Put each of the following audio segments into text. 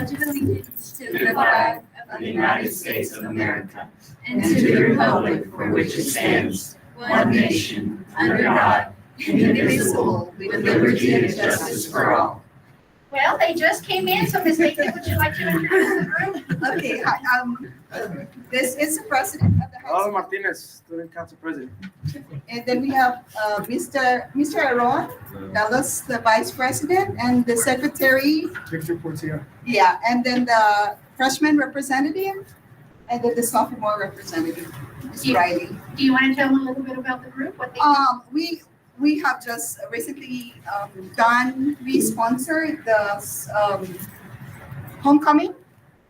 pledge of allegiance to the flag of the United States of America and to the republic for which it stands, one nation, under God, indivisible, with liberty and justice for all. Well, they just came in, so Ms. Layton, would you like to introduce the group? Okay, this is the president of the high Hello, school. Martinez, student council president. And then we have Mr. Aaron Dallas, the vice president, and the secretary. Victor Portia. Yeah, and then the freshman representative, and then the sophomore representative, Ms. Riley. Do you want to tell them a little bit about the group, what they do? We have just recently we sponsored the homecoming,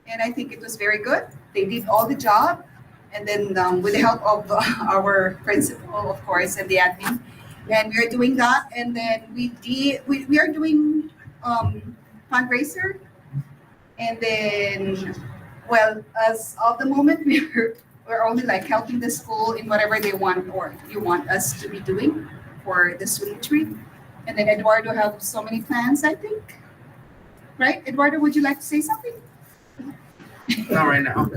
and I think it was very good. They did all the job, and then with the help of our principal, of course, and the admin, and we are doing that. And then we are doing fundraiser, and then as of the moment we're only like helping the school in whatever they want or you want us to be doing for the student trip. And then Eduardo have so many plans, I think. Right? Eduardo, would you like to say something? Not right now.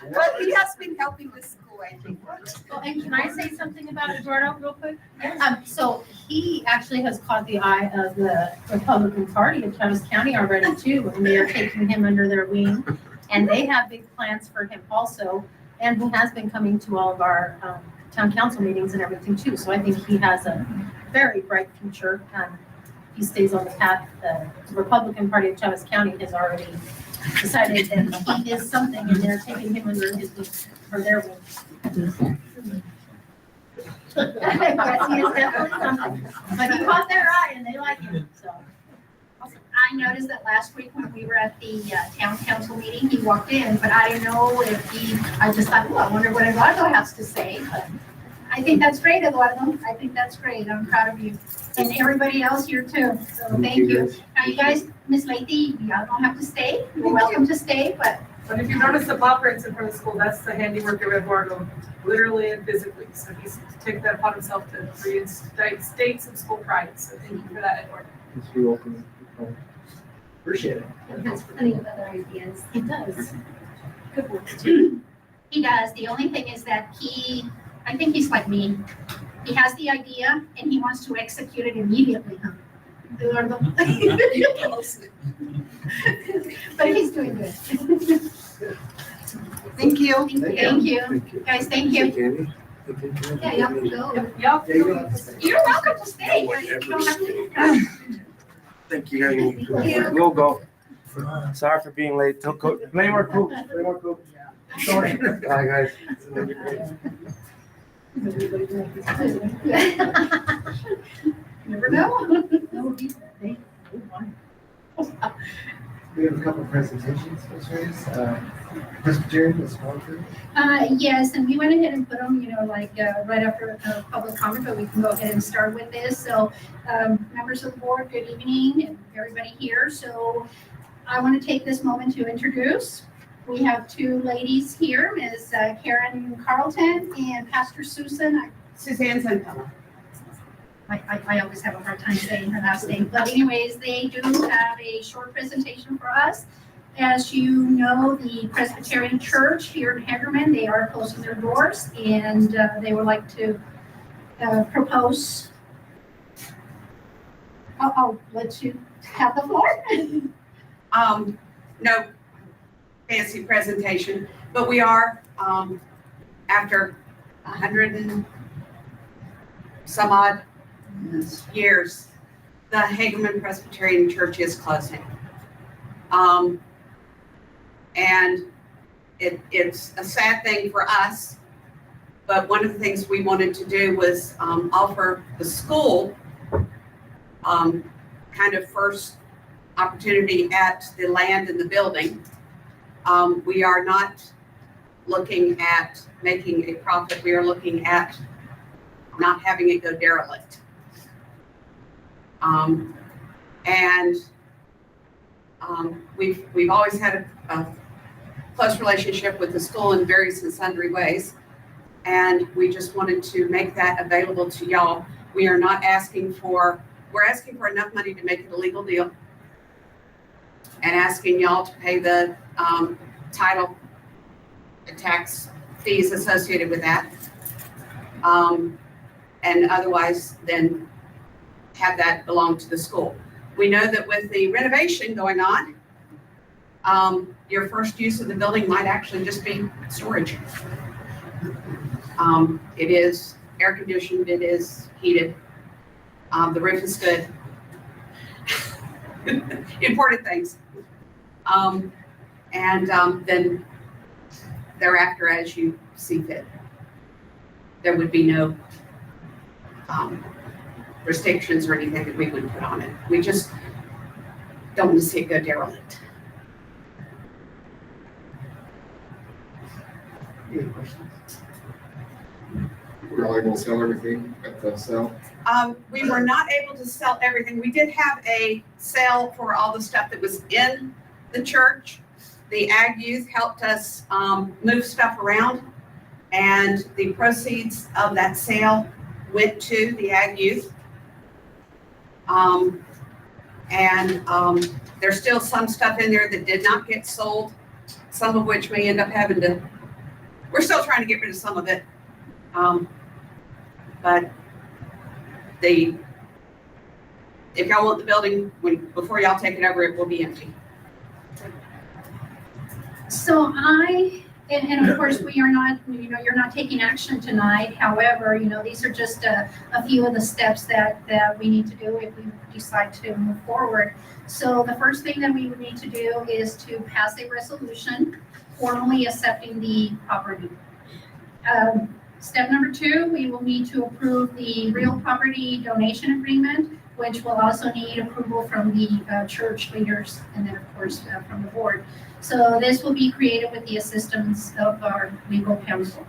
Well, he has been helping the school, I think. Well, and can I say something about Eduardo real quick? So he actually has caught the eye of the Republican Party of Travis County already too, and they are taking him under their wing. And they have big plans for him also, and he has been coming to all of our town council meetings and everything too. So I think he has a very bright future. He stays on the path. The Republican Party of Travis County has already decided that he is something, and they're taking him under his wing, or their wing. Yes, he is definitely something. But he caught their eye, and they like him. So. I noticed that last week when we were at the town council meeting, he walked in, but I don't know if I just thought, I wonder what Eduardo has to say. But I think that's great, Eduardo. I think that's great. I'm proud of you. And everybody else here too. So thank you. Now you guys, Ms. Lady, y'all don't have to stay. You're welcome to stay, but if you notice the paw prints in front of the school, that's the handiwork of Eduardo, literally and physically. So he's taken that upon himself to reinstate some school pride. So thank you for that, Eduardo. You're welcome. Appreciate it. It has plenty of other ideas. It does. Good work. he does. The only thing is that I think he's like me. He has the idea and he wants to execute it immediately. Eduardo. But he's doing good. Thank you. Thank you. Guys, thank you. Yeah, y'all can go. You're welcome to stay. You don't have to. Thank you. We'll go. Sorry for being late. Blame our coach. Sorry. Bye, guys. Never know. We have a couple of presentations, Ms. Reyes. Presbyterian is one through. Yes, and we went ahead and put them, right after public comment, but we can go ahead and start with this. So, members of the board, good evening, and everybody here. So, I want to take this moment to introduce. We have two ladies here, Ms. Karen Carlton and Pastor Suzanne Santella. I always have a hard time saying her last name, but anyways, they do have a short presentation for us. As you know, the Presbyterian Church here in Hagerman, they are closing their doors, and they would like to propose. I'll let you have the floor. No fancy presentation, but we are, after 100 and some odd years, the Hagerman Presbyterian Church is closing. And it's a sad thing for us, but one of the things we wanted to do was offer the school kind of first opportunity at the land and the building. We are not looking at making a profit. We are looking at not having it go derelict. We've always had a close relationship with the school in various and sundry ways, and we just wanted to make that available to y'all. We are not asking for, we're asking for enough money to make it a legal deal. and asking y'all to pay the title tax fees associated with that. And otherwise then have that belong to the school. We know that with the renovation going on, your first use of the building might actually just be storage. It is air conditioned, it is heated, the roof is good. Important things. Then thereafter, as you see fit, there would be no restrictions or anything that we would put on it. We just don't want to see it go derelict. Any questions? We're all able to sell everything at the sale? We were not able to sell everything. We did have a sale for all the stuff that was in the church. The Ag Youth helped us move stuff around, and the proceeds of that sale went to the Ag Youth. There's still some stuff in there that did not get sold, some of which may end up having to, we're still trying to get rid of some of it. But if y'all want the building, before y'all take it over, it will be empty. So and of course, we are not, you're not taking action tonight. However, these are just a few of the steps that we need to do if we decide to move forward. So the first thing that we would need to do is to pass a resolution formally accepting the property. Step number 2, we will need to approve the real property donation agreement, which will also need approval from the church leaders and then, of course, from the board. So this will be created with the assistance of our legal counsel.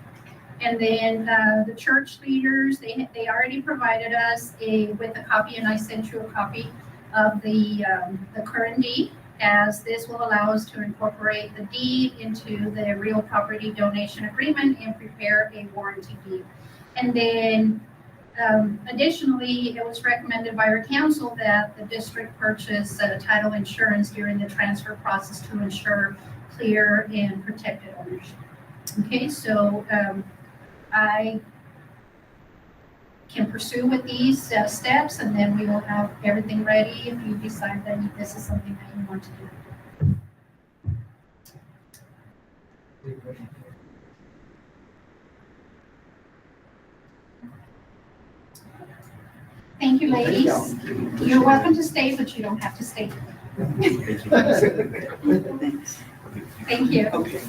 And then the church leaders, they already provided us with a copy, and I sent you a copy of the current deed, as this will allow us to incorporate the deed into the real property donation agreement and prepare a warranty deed. And then additionally, it was recommended by our council that the district purchase title insurance during the transfer process to ensure clear and protected ownership. Okay, so I can pursue with these steps, and then we will have everything ready if you decide that this is something that you want to do. Any questions? Thank you, ladies. y'all. You're welcome to stay, but you don't have to stay. Thank you. Okay.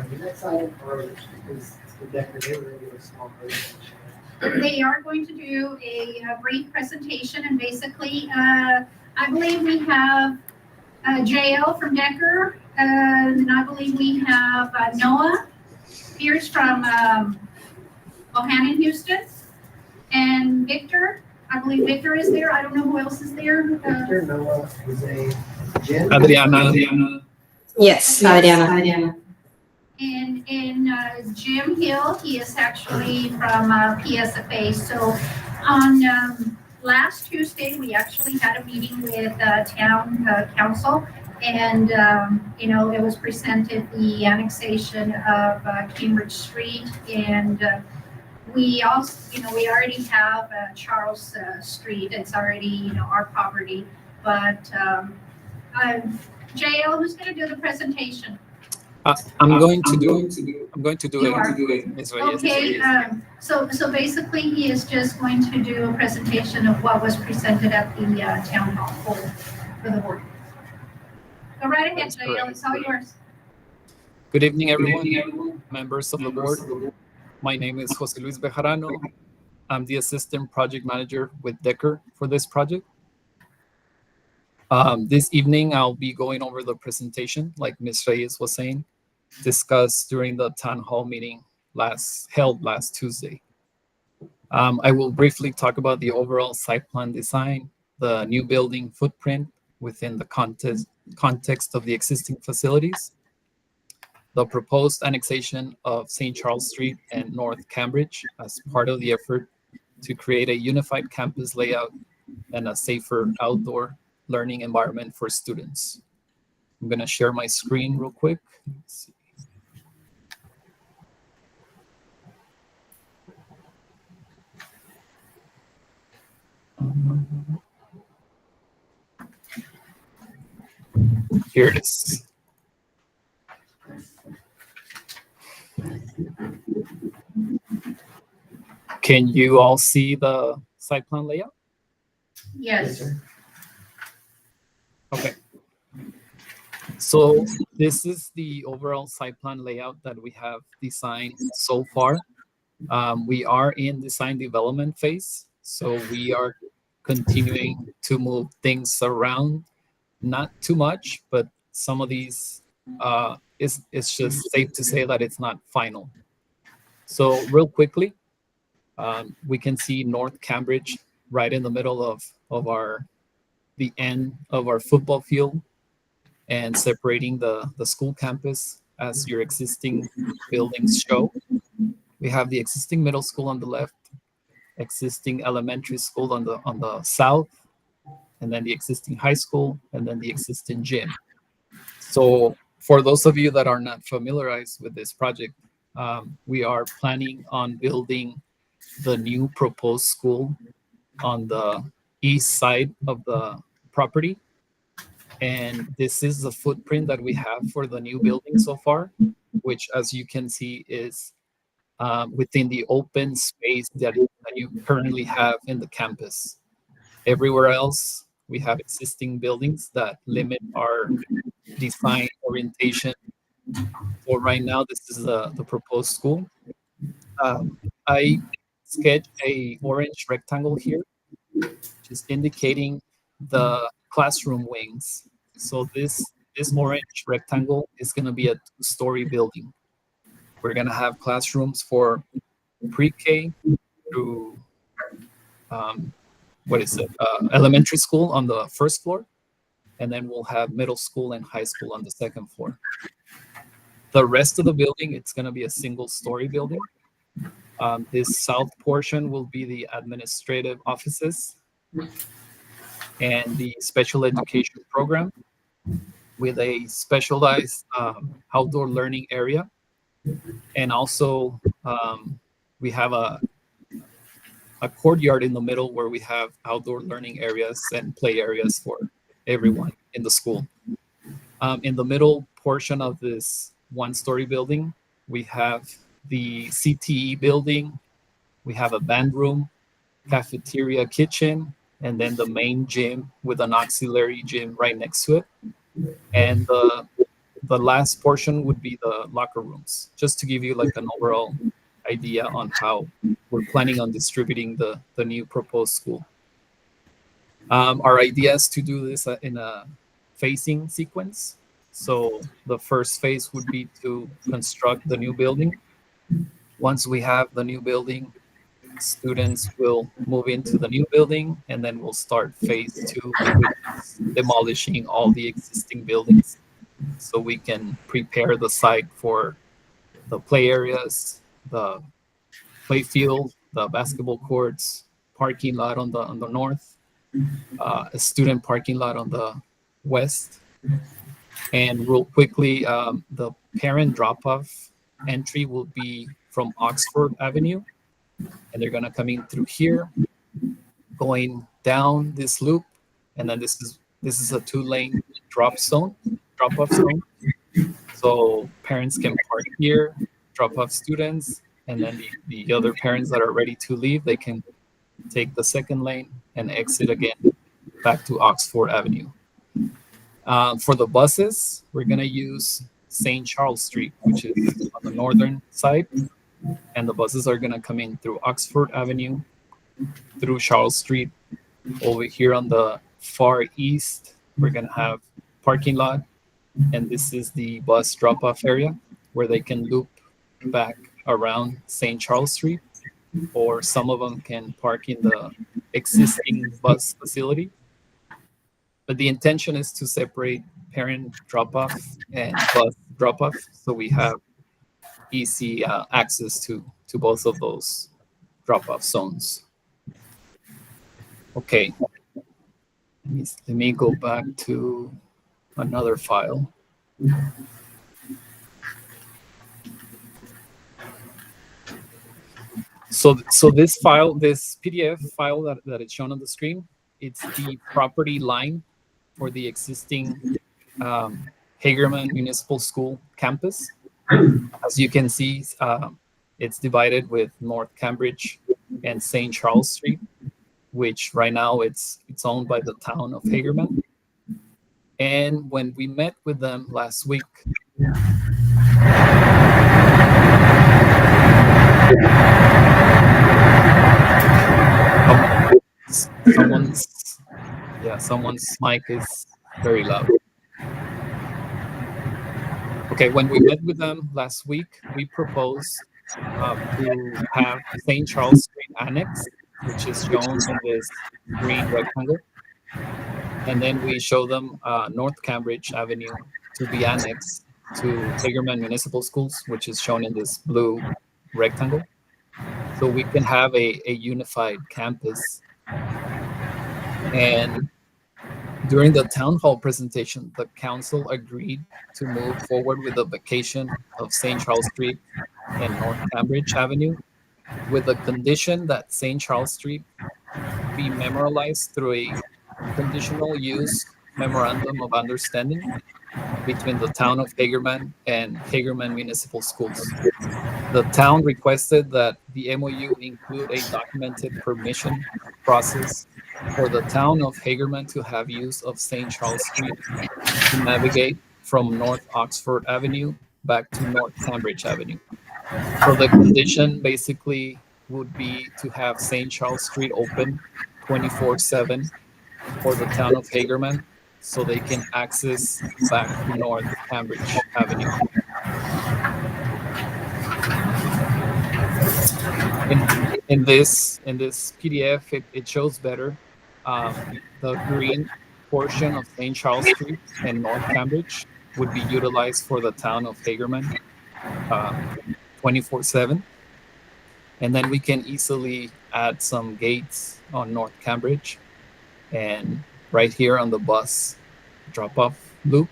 The next item is the decorator, a small presentation. They are going to do a brief presentation, and basically, I believe we have JL from Decker, and I believe we have Noah Pierce from Bohannon, Houston, and Victor. I believe Victor is there. I don't know who else is there. Victor, Noah, Jose, Jen. Adriana. Yes, Adriana. And Jim Hill, he is actually from PSFA. So on last Tuesday, we actually had a meeting with town council, and it was presented the annexation of Cambridge Street, and we also, we already have Charles Street. It's already our property, but JL, who's going to do the presentation? I'm going to do You are. it. Ms. Reyes. Okay, so basically he is just going to do a presentation of what was presented at the town hall for the board. Go right ahead, That's JL, correct. it's all yours. Good evening, everyone. Members of the board. My name is Jose Luis Bejarano. I'm the assistant project manager with Decker for this project. This evening, I'll be going over the presentation, like Ms. Reyes was saying, discussed during the town hall meeting held last Tuesday. I will briefly talk about the overall site plan design, the new building footprint within the context of the existing facilities, the proposed annexation of St. Charles Street and North Cambridge as part of the effort to create a unified campus layout and a safer outdoor learning environment for students. I'm going to share my screen real quick. Let's see. Here it is. Can you all see the site plan layout? Yes. Okay. So this is the overall site plan layout that we have designed so far. We are in design development phase, so we are continuing to move things around, not too much, but some of these, it's just safe to say that it's not final. So real quickly, we can see North Cambridge right in the middle of the end of our football field, and separating the school campus as your existing buildings show. We have the existing middle school on the left, existing elementary school on the south, and then the existing high school, and then the existing gym. So for those of you that are not familiarized with this project, we are planning on building the new proposed school on the east side of the property. And this is the footprint that we have for the new building so far, which, as you can see, is within the open space that you currently have in the campus. Everywhere else, we have existing buildings that limit our design orientation. So right now, this is the proposed school. I sketched a orange rectangle here, which is indicating the classroom wings. So this orange rectangle is going to be a two-story building. We're going to have classrooms for pre-K through elementary school on the first floor, and then we'll have middle school and high school on the second floor. The rest of the building, it's going to be a single-story building. This south portion will be the administrative offices and the special education program with a specialized outdoor learning area. And also we have a courtyard in the middle where we have outdoor learning areas and play areas for everyone in the school. In the middle portion of this one-story building, we have the CTE building, we have a band room, cafeteria, kitchen, and then the main gym with an auxiliary gym right next to it. And the last portion would be the locker rooms, just to give you like an overall idea on how we're planning on distributing the new proposed school. Our idea is to do this in a phasing sequence. So the first phase would be to construct the new building. Once we have the new building, students will move into the new building, and then we'll start phase 2, which is demolishing all the existing buildings so we can prepare the site for the play areas, the play field, the basketball courts, parking lot on the north, a student parking lot on the west. And real quickly, the parent drop-off entry will be from Oxford Avenue, and they're gonna come in through here, going down this loop, and then this is a 2-lane drop-off zone. So parents can park here, drop off students, and then the other parents that are ready to leave, they can take the second lane and exit again back to Oxford Avenue. For the buses, we're gonna use St. Charles Street, which is on the northern side, and the buses are gonna come in through Oxford Avenue, through Charles Street. Over here on the far east, we're gonna have parking lot, and this is the bus drop-off area where they can loop back around St. Charles Street, or some of them can park in the existing bus facility. But the intention is to separate parent drop-off and bus drop-off, so we have easy access to both of those drop-off zones. Okay. Let me go back to another file. So this file, this PDF file that is shown on the screen, it's the property line for the existing Hagerman Municipal School campus. As you can see, it's divided with North Cambridge and St. Charles Street, which right now it's owned by the town of Hagerman. And when we met with them last week, someone's mic is very loud. Okay, when we met with them last week, we proposed to have St. Charles Street Annex, which is shown in this green rectangle. And then we show them North Cambridge Avenue to be annexed to Hagerman Municipal Schools, which is shown in this blue rectangle. So we can have a unified campus. And during the town hall presentation, the council agreed to move forward with the vacation of St. Charles Street and North Cambridge Avenue with the condition that St. Charles Street be memorialized through a conditional use memorandum of understanding between the town of Hagerman and Hagerman Municipal Schools. The town requested that the MOU include a documented permission process for the town of Hagerman to have use of St. Charles Street to navigate from North Oxford Avenue back to North Cambridge Avenue. So the condition basically would be to have St. Charles Street open 24/7 for the town of Hagerman so they can access back to North Cambridge Avenue. In this PDF, it shows better the green portion of St. Charles Street and North Cambridge would be utilized for the town of Hagerman 24/7. And then we can easily add some gates on North Cambridge and right here on the bus drop-off loop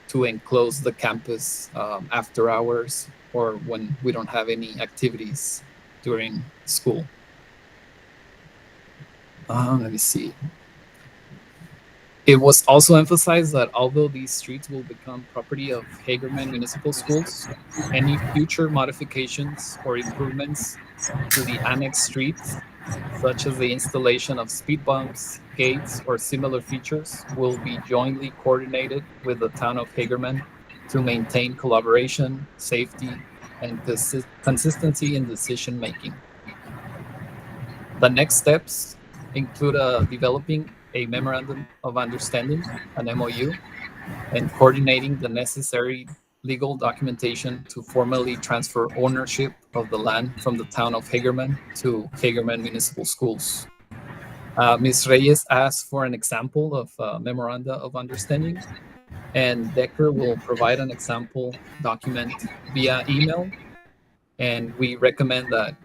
to enclose the campus after hours or when we don't have any activities during school. Let me see. It was also emphasized that although these streets will become property of Hagerman Municipal Schools, any future modifications or improvements to the annexed streets, such as the installation of speed bumps, gates, or similar features, will be jointly coordinated with the town of Hagerman to maintain collaboration, safety, and consistency in decision making. The next steps include developing a memorandum of understanding, an MOU, and coordinating the necessary legal documentation to formally transfer ownership of the land from the town of Hagerman to Hagerman Municipal Schools. Ms. Reyes asked for an example of memoranda of understanding, and Decker will provide an example document via email. And we recommend that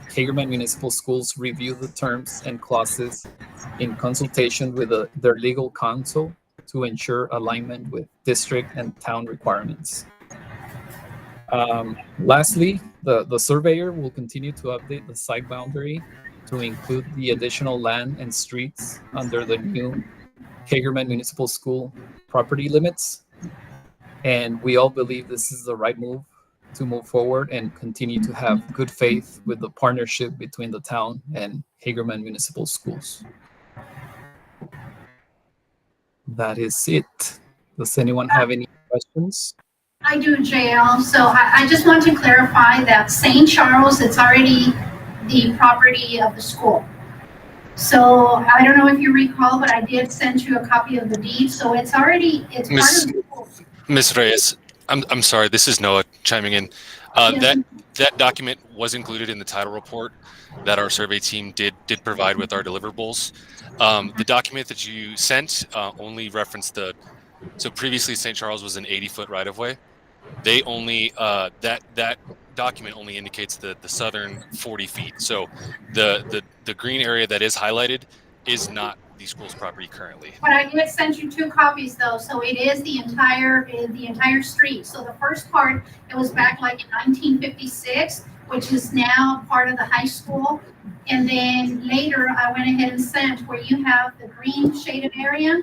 Hagerman Municipal Schools review the terms and clauses in consultation with their legal counsel to ensure alignment with district and town requirements. Lastly, the surveyor will continue to update the site boundary to include the additional land and streets under the new Hagerman Municipal School property limits. And we all believe this is the right move to move forward and continue to have good faith with the partnership between the town and Hagerman Municipal Schools. That is it. Does anyone have any questions? I do, JL. So I just want to clarify that St. Charles, it's already the property of the school. So I don't know if you recall, but I did send you a copy of the deed. So it's part of the school. Ms. Reyes, I'm sorry, this is Noah chiming in. Yes. That document was included in the title report that our survey team did provide with our deliverables. The document that you sent only referenced so previously St. Charles was an 80-foot right-of-way. They only, that document only indicates the southern 40 feet. So the green area that is highlighted is not the school's property currently. But I did send you 2 copies though, so it is the entire street. So the first part, it was back like in 1956, which is now part of the high school. And then later, I went ahead and sent where you have the green shaded area.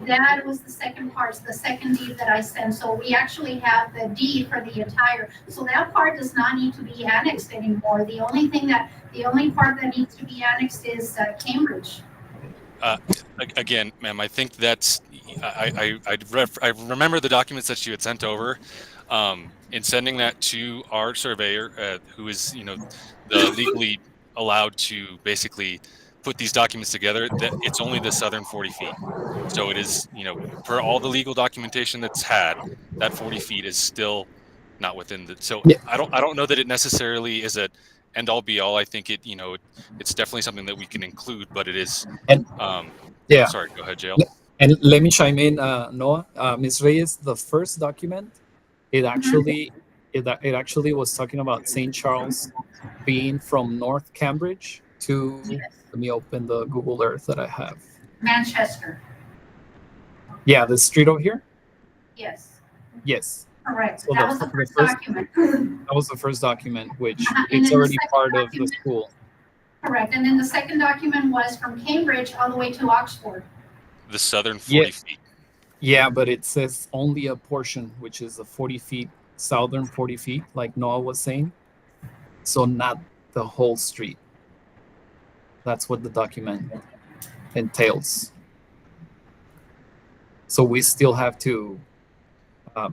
That was the second part, the second deed that I sent. So we actually have the deed for the entire, so that part does not need to be annexed anymore. The only part that needs to be annexed is Cambridge. Again, ma'am, I think that's I remember the documents that you had sent over. In sending that to our surveyor, who is the legally allowed to basically put these documents together, that it's only the southern 40 feet. So it is, per all the legal documentation that's had, that 40 feet is still not within the. So Yeah. I don't know that it necessarily is a end all be all. I think it, it's definitely something that we can include, but it is. And yeah. Sorry, go ahead, Jail. And let me chime in, Noah. Ms. Reyes, the first document, it actually was talking about St. Charles being from North Cambridge to. Yes. Let me open the Google Earth that I have. Manchester. Yeah, the street over here. Yes. Yes. Correct. So That was the first document. That was the first document, which And it's then the already second part of the document- school. Correct. And then the second document was from Cambridge all the way to Oxford. The southern 40 feet. Yeah, but it says only a portion, which is the 40 feet, southern 40 feet, like Noah was saying. So not the whole street. That's what the document entails. So we still have to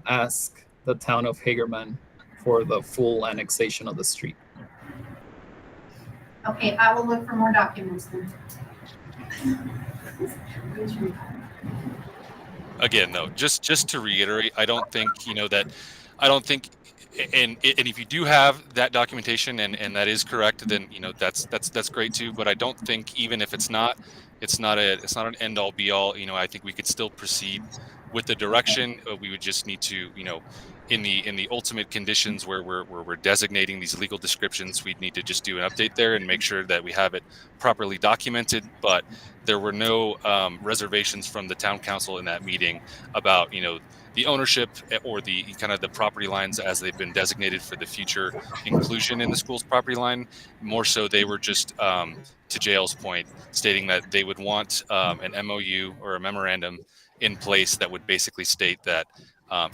ask the town of Hagerman for the full annexation of the street. Okay, I will look for more documents then. Again, though, just to reiterate, I don't think and if you do have that documentation and that is correct, then that's great too. But I don't think, even if it's not an end all be all. I think we could still proceed with the direction. We would just need to, in the ultimate conditions where we're designating these legal descriptions, we'd need to just do an update there and make sure that we have it properly documented. But there were no reservations from the town council in that meeting about the ownership or the kind of the property lines as they've been designated for the future inclusion in the school's property line. More so, they were just, to Jail's point, stating that they would want an MOU or a memorandum in place that would basically state that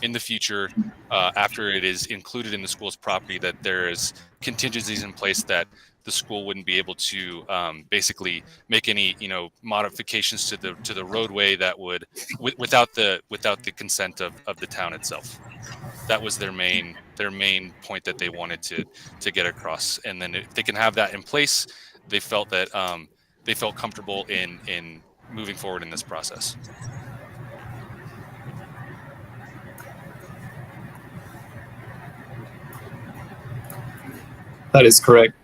in the future, after it is included in the school's property, that there is contingencies in place that the school wouldn't be able to basically make any modifications to the roadway that would without the consent of the town itself. That was their main point that they wanted to get across. And then if they can have that in place, they felt that they felt comfortable in moving forward in this process. That is correct.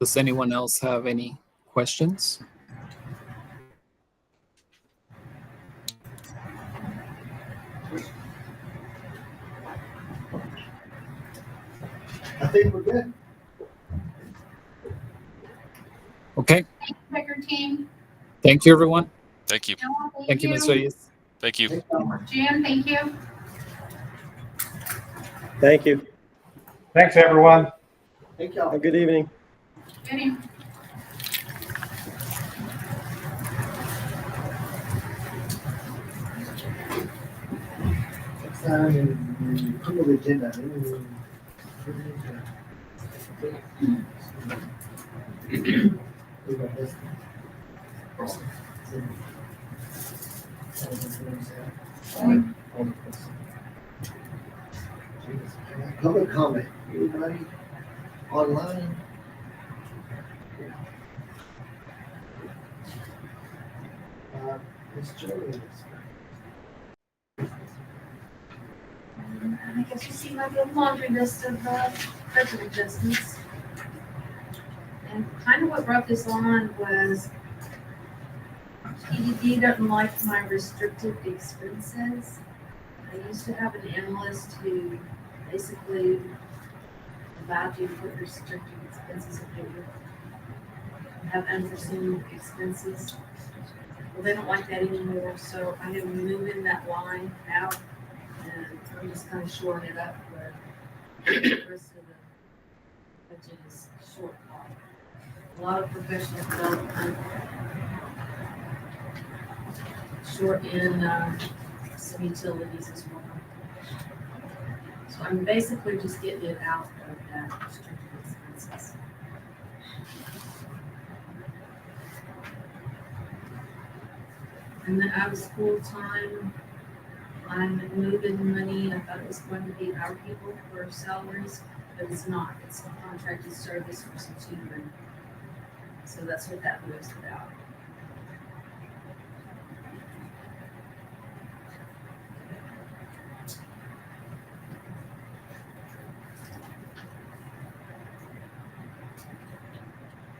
Does anyone else have any questions? I think we're good. Okay. Thank you, record team. Thank you, everyone. Thank you. Noah, Thank you, Ms. Reyes. Thank you. Jim, thank you. Thank you. Thanks, everyone. Thank y'all. Have a good evening. Good evening. Next time in the approval agenda. Public comment, anybody online? Ms. Jones. I guess you see my little laundry list of budget adjustments. And kind of what brought this on was EDD doesn't like my restricted expenses. They used to have an analyst who basically allowed you to put restricted expenses if you have unforeseen expenses. Well, they don't like that anymore, so I am moving that line out and I'm just kind of shoring it up where the rest of the budget is short. A lot of professional development, short in some utilities as well. So I'm basically just getting it out of that restricted expenses. And then out of school time, I'm moving money. I thought it was going to be our people for salaries, but it's not. It's a contracted service for some tutoring. So that's what that moves about.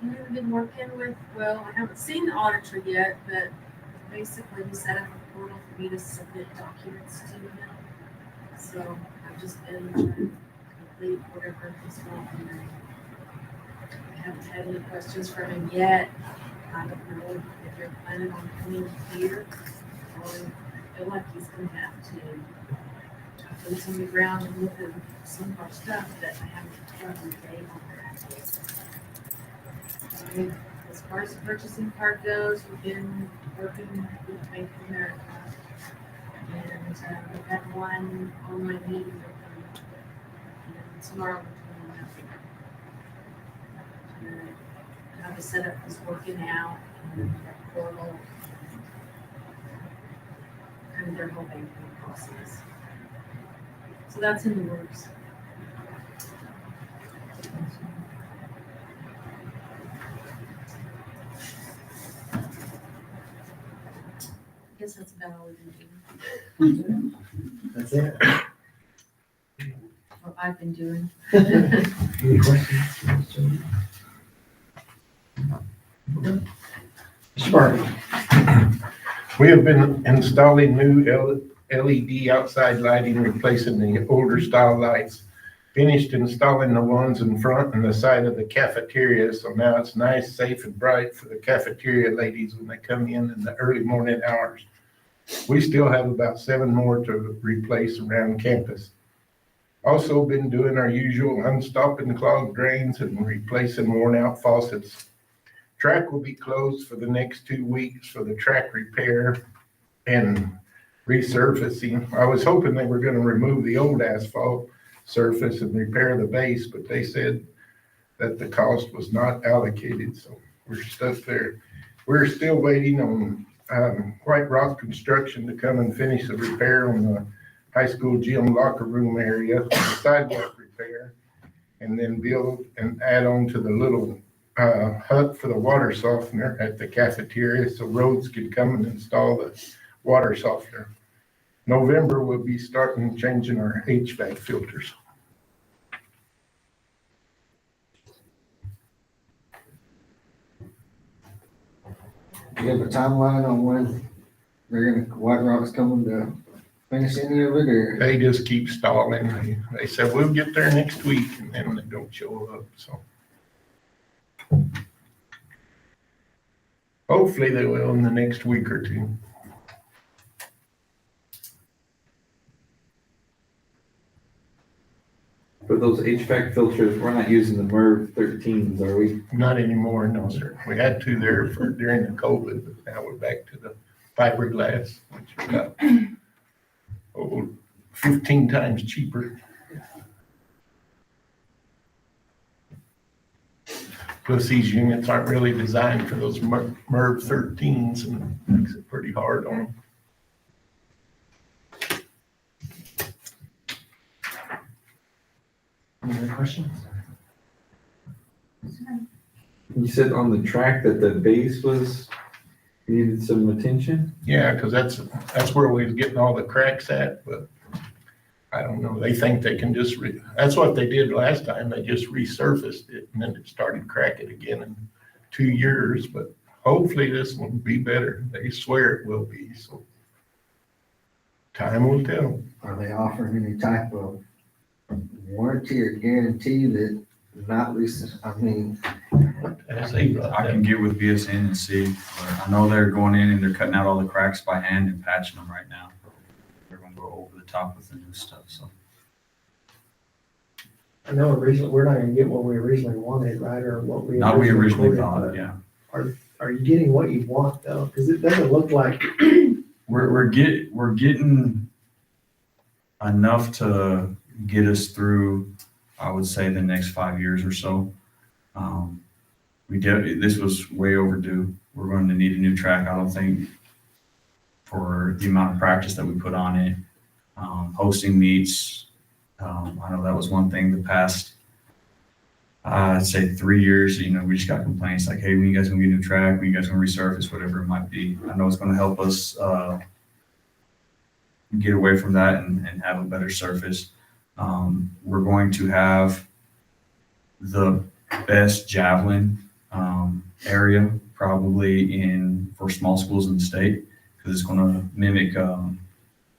I've been working with, well, I haven't seen the auditor yet, but basically he set up a portal for me to submit documents to him. So I've just been trying to complete whatever he's wanting. I haven't had any questions from him yet. I don't know if you're planning on coming here or I feel like he's gonna have to boots on the ground and look at some of our stuff that I haven't gotten a date on that. As far as the purchasing part goes, we've been working with Bank of America. And we've had one online meeting with them. And tomorrow we're doing nothing. How the setup is working out and that portal. Kind of their whole banking process. So that's in the works. I guess that's about all we've been doing. That's it. What I've been doing. Any questions? Sparky. We have been installing new LED outside lighting, replacing the older style lights. Finished installing the ones in front and the side of the cafeteria, so now it's nice, safe, and bright for the cafeteria ladies when they come in the early morning hours. We still have about 7 more to replace around campus. Also been doing our usual unstopping clogged drains and replacing worn out faucets. Track will be closed for the next 2 weeks for the track repair and resurfacing. I was hoping they were going to remove the old asphalt surface and repair the base, but they said that the cost was not allocated, so we're stuck there. We're still waiting on White Rock Construction to come and finish the repair on the high school gym locker room area, sidewalk repair, and then build and add on to the little hut for the water softener at the cafeteria so Rhodes could come and install the water softener. November, we'll be starting changing our HVAC filters. Do you have a timeline on when White Rock's coming to finish any of it, or? They just keep stalling. They said, we'll get there next week, and then they don't show up, so. Hopefully they will in the next week or two. For those HVAC filters, we're not using the MERV 13s, are we? Not anymore, no, sir. We had to there during the COVID, but now we're back to the fiberglass, which is about 15 times cheaper. Plus, these units aren't really designed for those MERV 13s, and it makes it pretty hard on them. Any other questions? You said on the track that the base needed some attention? Yeah, because that's where we was getting all the cracks at, but I don't know. They think they can just that's what they did last time. They just resurfaced it and then it started cracking again in 2 years, but hopefully this one will be better. They swear it will be, so Time will tell. Are they offering any type of warranty or guarantee that not least, I mean, As they brought I can that. get with BSN and see, but I know they're going in and they're cutting out all the cracks by hand and patching them right now. They're gonna go over the top with the new stuff, so. I know originally, we're not gonna get what we originally wanted, right, or what we. Not we originally quoted, thought, but yeah. Are you getting what you want though? Cause it doesn't look like. We're getting enough to get us through, I would say, the next 5 years or so. This was way overdue. We're going to need a new track, I don't think, for the amount of practice that we put on it. Hosting meets, I know that was one thing the past, I'd say 3 years, we just got complaints like, hey, when you guys gonna get a new track, when you guys gonna resurface, whatever it might be. I know it's gonna help us get away from that and have a better surface. We're going to have the best javelin area probably for small schools in the state, because it's going to mimic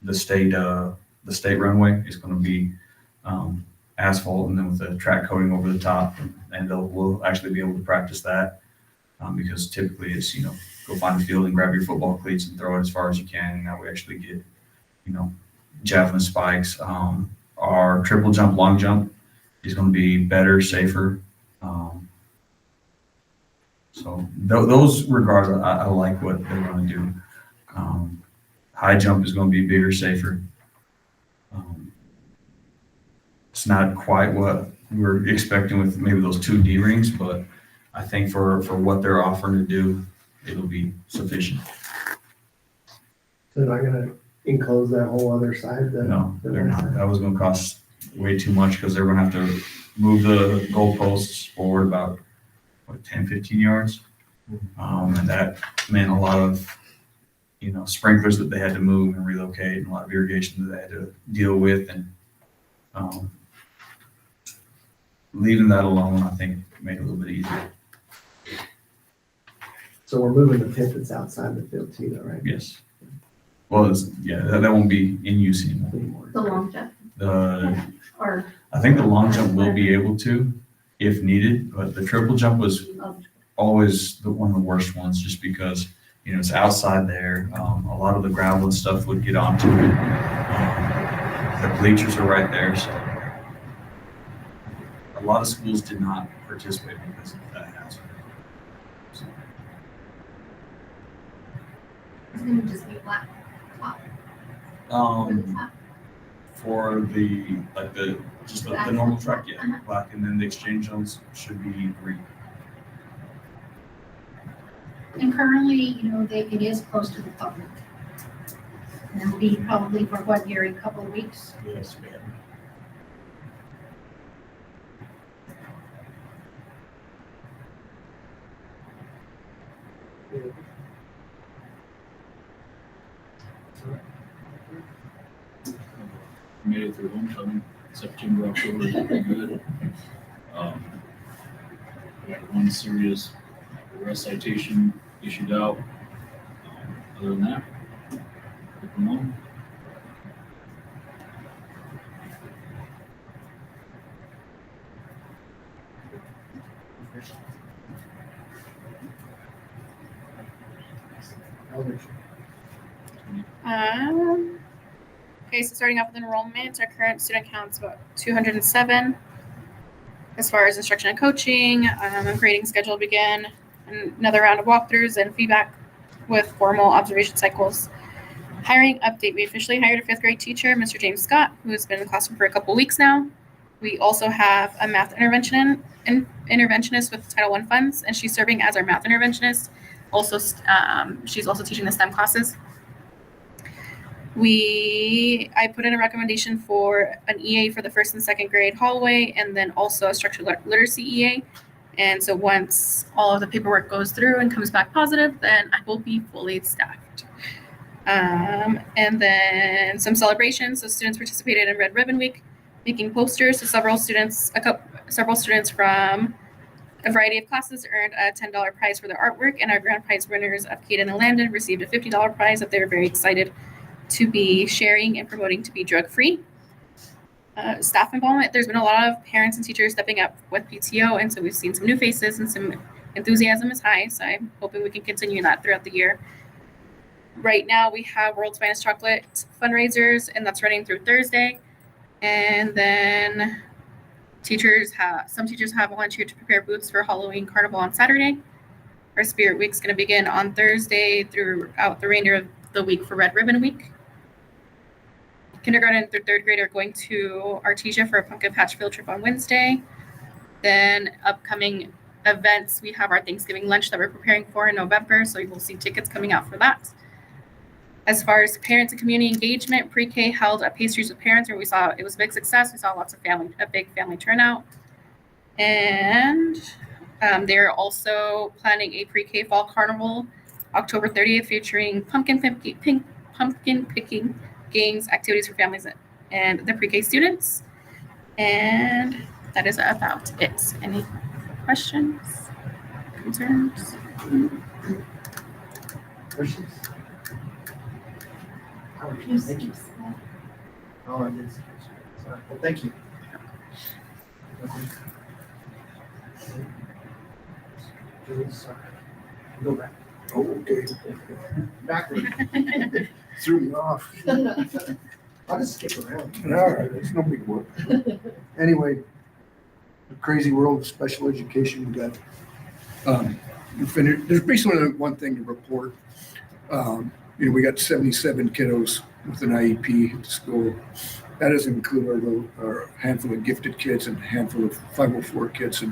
the state runway. It's going to be asphalt and then with a track coating over the top, and we'll actually be able to practice that because typically it's go find a field and grab your football cleats and throw it as far as you can, and now we actually get javelin spikes. Our triple jump, long jump is going to be better, safer. So those regards, I like what they're going to do. High jump is going to be bigger, safer. It's not quite what we were expecting with maybe those 2 D rings, but I think for what they're offering to do, it'll be sufficient. So they're not gonna enclose that whole other side? No, they're not. That was going to cost way too much because they're going to have to move the goalposts forward about 10, 15 yards. And that meant a lot of, sprinklers that they had to move and relocate, and a lot of irrigation that they had to deal with. And leaving that alone, I think, made it a little bit easier. So we're moving the pit that's outside the field too, though, right? Yes. Well, that won't be in use anymore. The long jump. Or. I think the long jump will be able to, if needed, but the triple jump was always one of the worst ones, just because it's outside there. A lot of the gravel and stuff would get onto it. The bleachers are right there, so a lot of schools did not participate because of that hazard. So. It's gonna just be black top. For the normal track, yeah, black, and then the exchange zones should be green. And currently, it is close to the public. And it'll be probably for what, Gary, a couple of weeks? Yes, ma'am. Made it through homecoming. September, October was pretty good. We had one serious arrest citation issued out. Other than that, keep them on. Okay, so starting off with enrollment, our current student count is about 207. As far as instruction and coaching, a grading schedule began, and another round of walkthroughs and feedback with formal observation cycles. Hiring update, we officially hired a 5th grade teacher, Mr. James Scott, who has been in the classroom for a couple weeks now. We also have a math interventionist with Title I funds, and she's serving as our math interventionist. Also, she's also teaching the STEM classes. I put in a recommendation for an EA for the 1st and 2nd grade hallway, and then also a structured literacy EA. And so once all of the paperwork goes through and comes back positive, then I will be fully staffed. And then some celebrations. So students participated in Red Ribbon Week, making posters. So several students from a variety of classes earned a $10 prize for their artwork, and our grand prize winners of Caden and Landon received a $50 prize that they were very excited to be sharing and promoting to be drug-free. Staff involvement, there's been a lot of parents and teachers stepping up with PTO, and so we've seen some new faces and some enthusiasm is high, so I'm hoping we can continue that throughout the year. Right now, we have World's Finest Chocolate fundraisers, and that's running through Thursday. And then some teachers have volunteered to prepare booths for Halloween Carnival on Saturday. Our Spirit Week's going to begin on Thursday throughout the remainder of the week for Red Ribbon Week. Kindergarten through third grade are going to Artesia for a pumpkin patch field trip on Wednesday. Then upcoming events, we have our Thanksgiving lunch that we're preparing for in November, so you will see tickets coming out for that. As far as parents and community engagement, pre-K held a pastries with parents where it was a big success. We saw lots of a big family turnout. And they're also planning a pre-K fall carnival October 30th featuring pumpkin picking games, activities for families and the pre-K students. And that is about it. Any questions? Concerns? Questions? Thank you. Oh, I did. Sorry. Well, thank you. Go back. Oh, okay. Backward. Threw me off. I'll just skip around. All right, it's no big work. Anyway, the crazy world of special education, we got, there's basically one thing to report. We got 77 kiddos with an IEP at the school. That doesn't include our handful of gifted kids and a handful of 504 kids. And,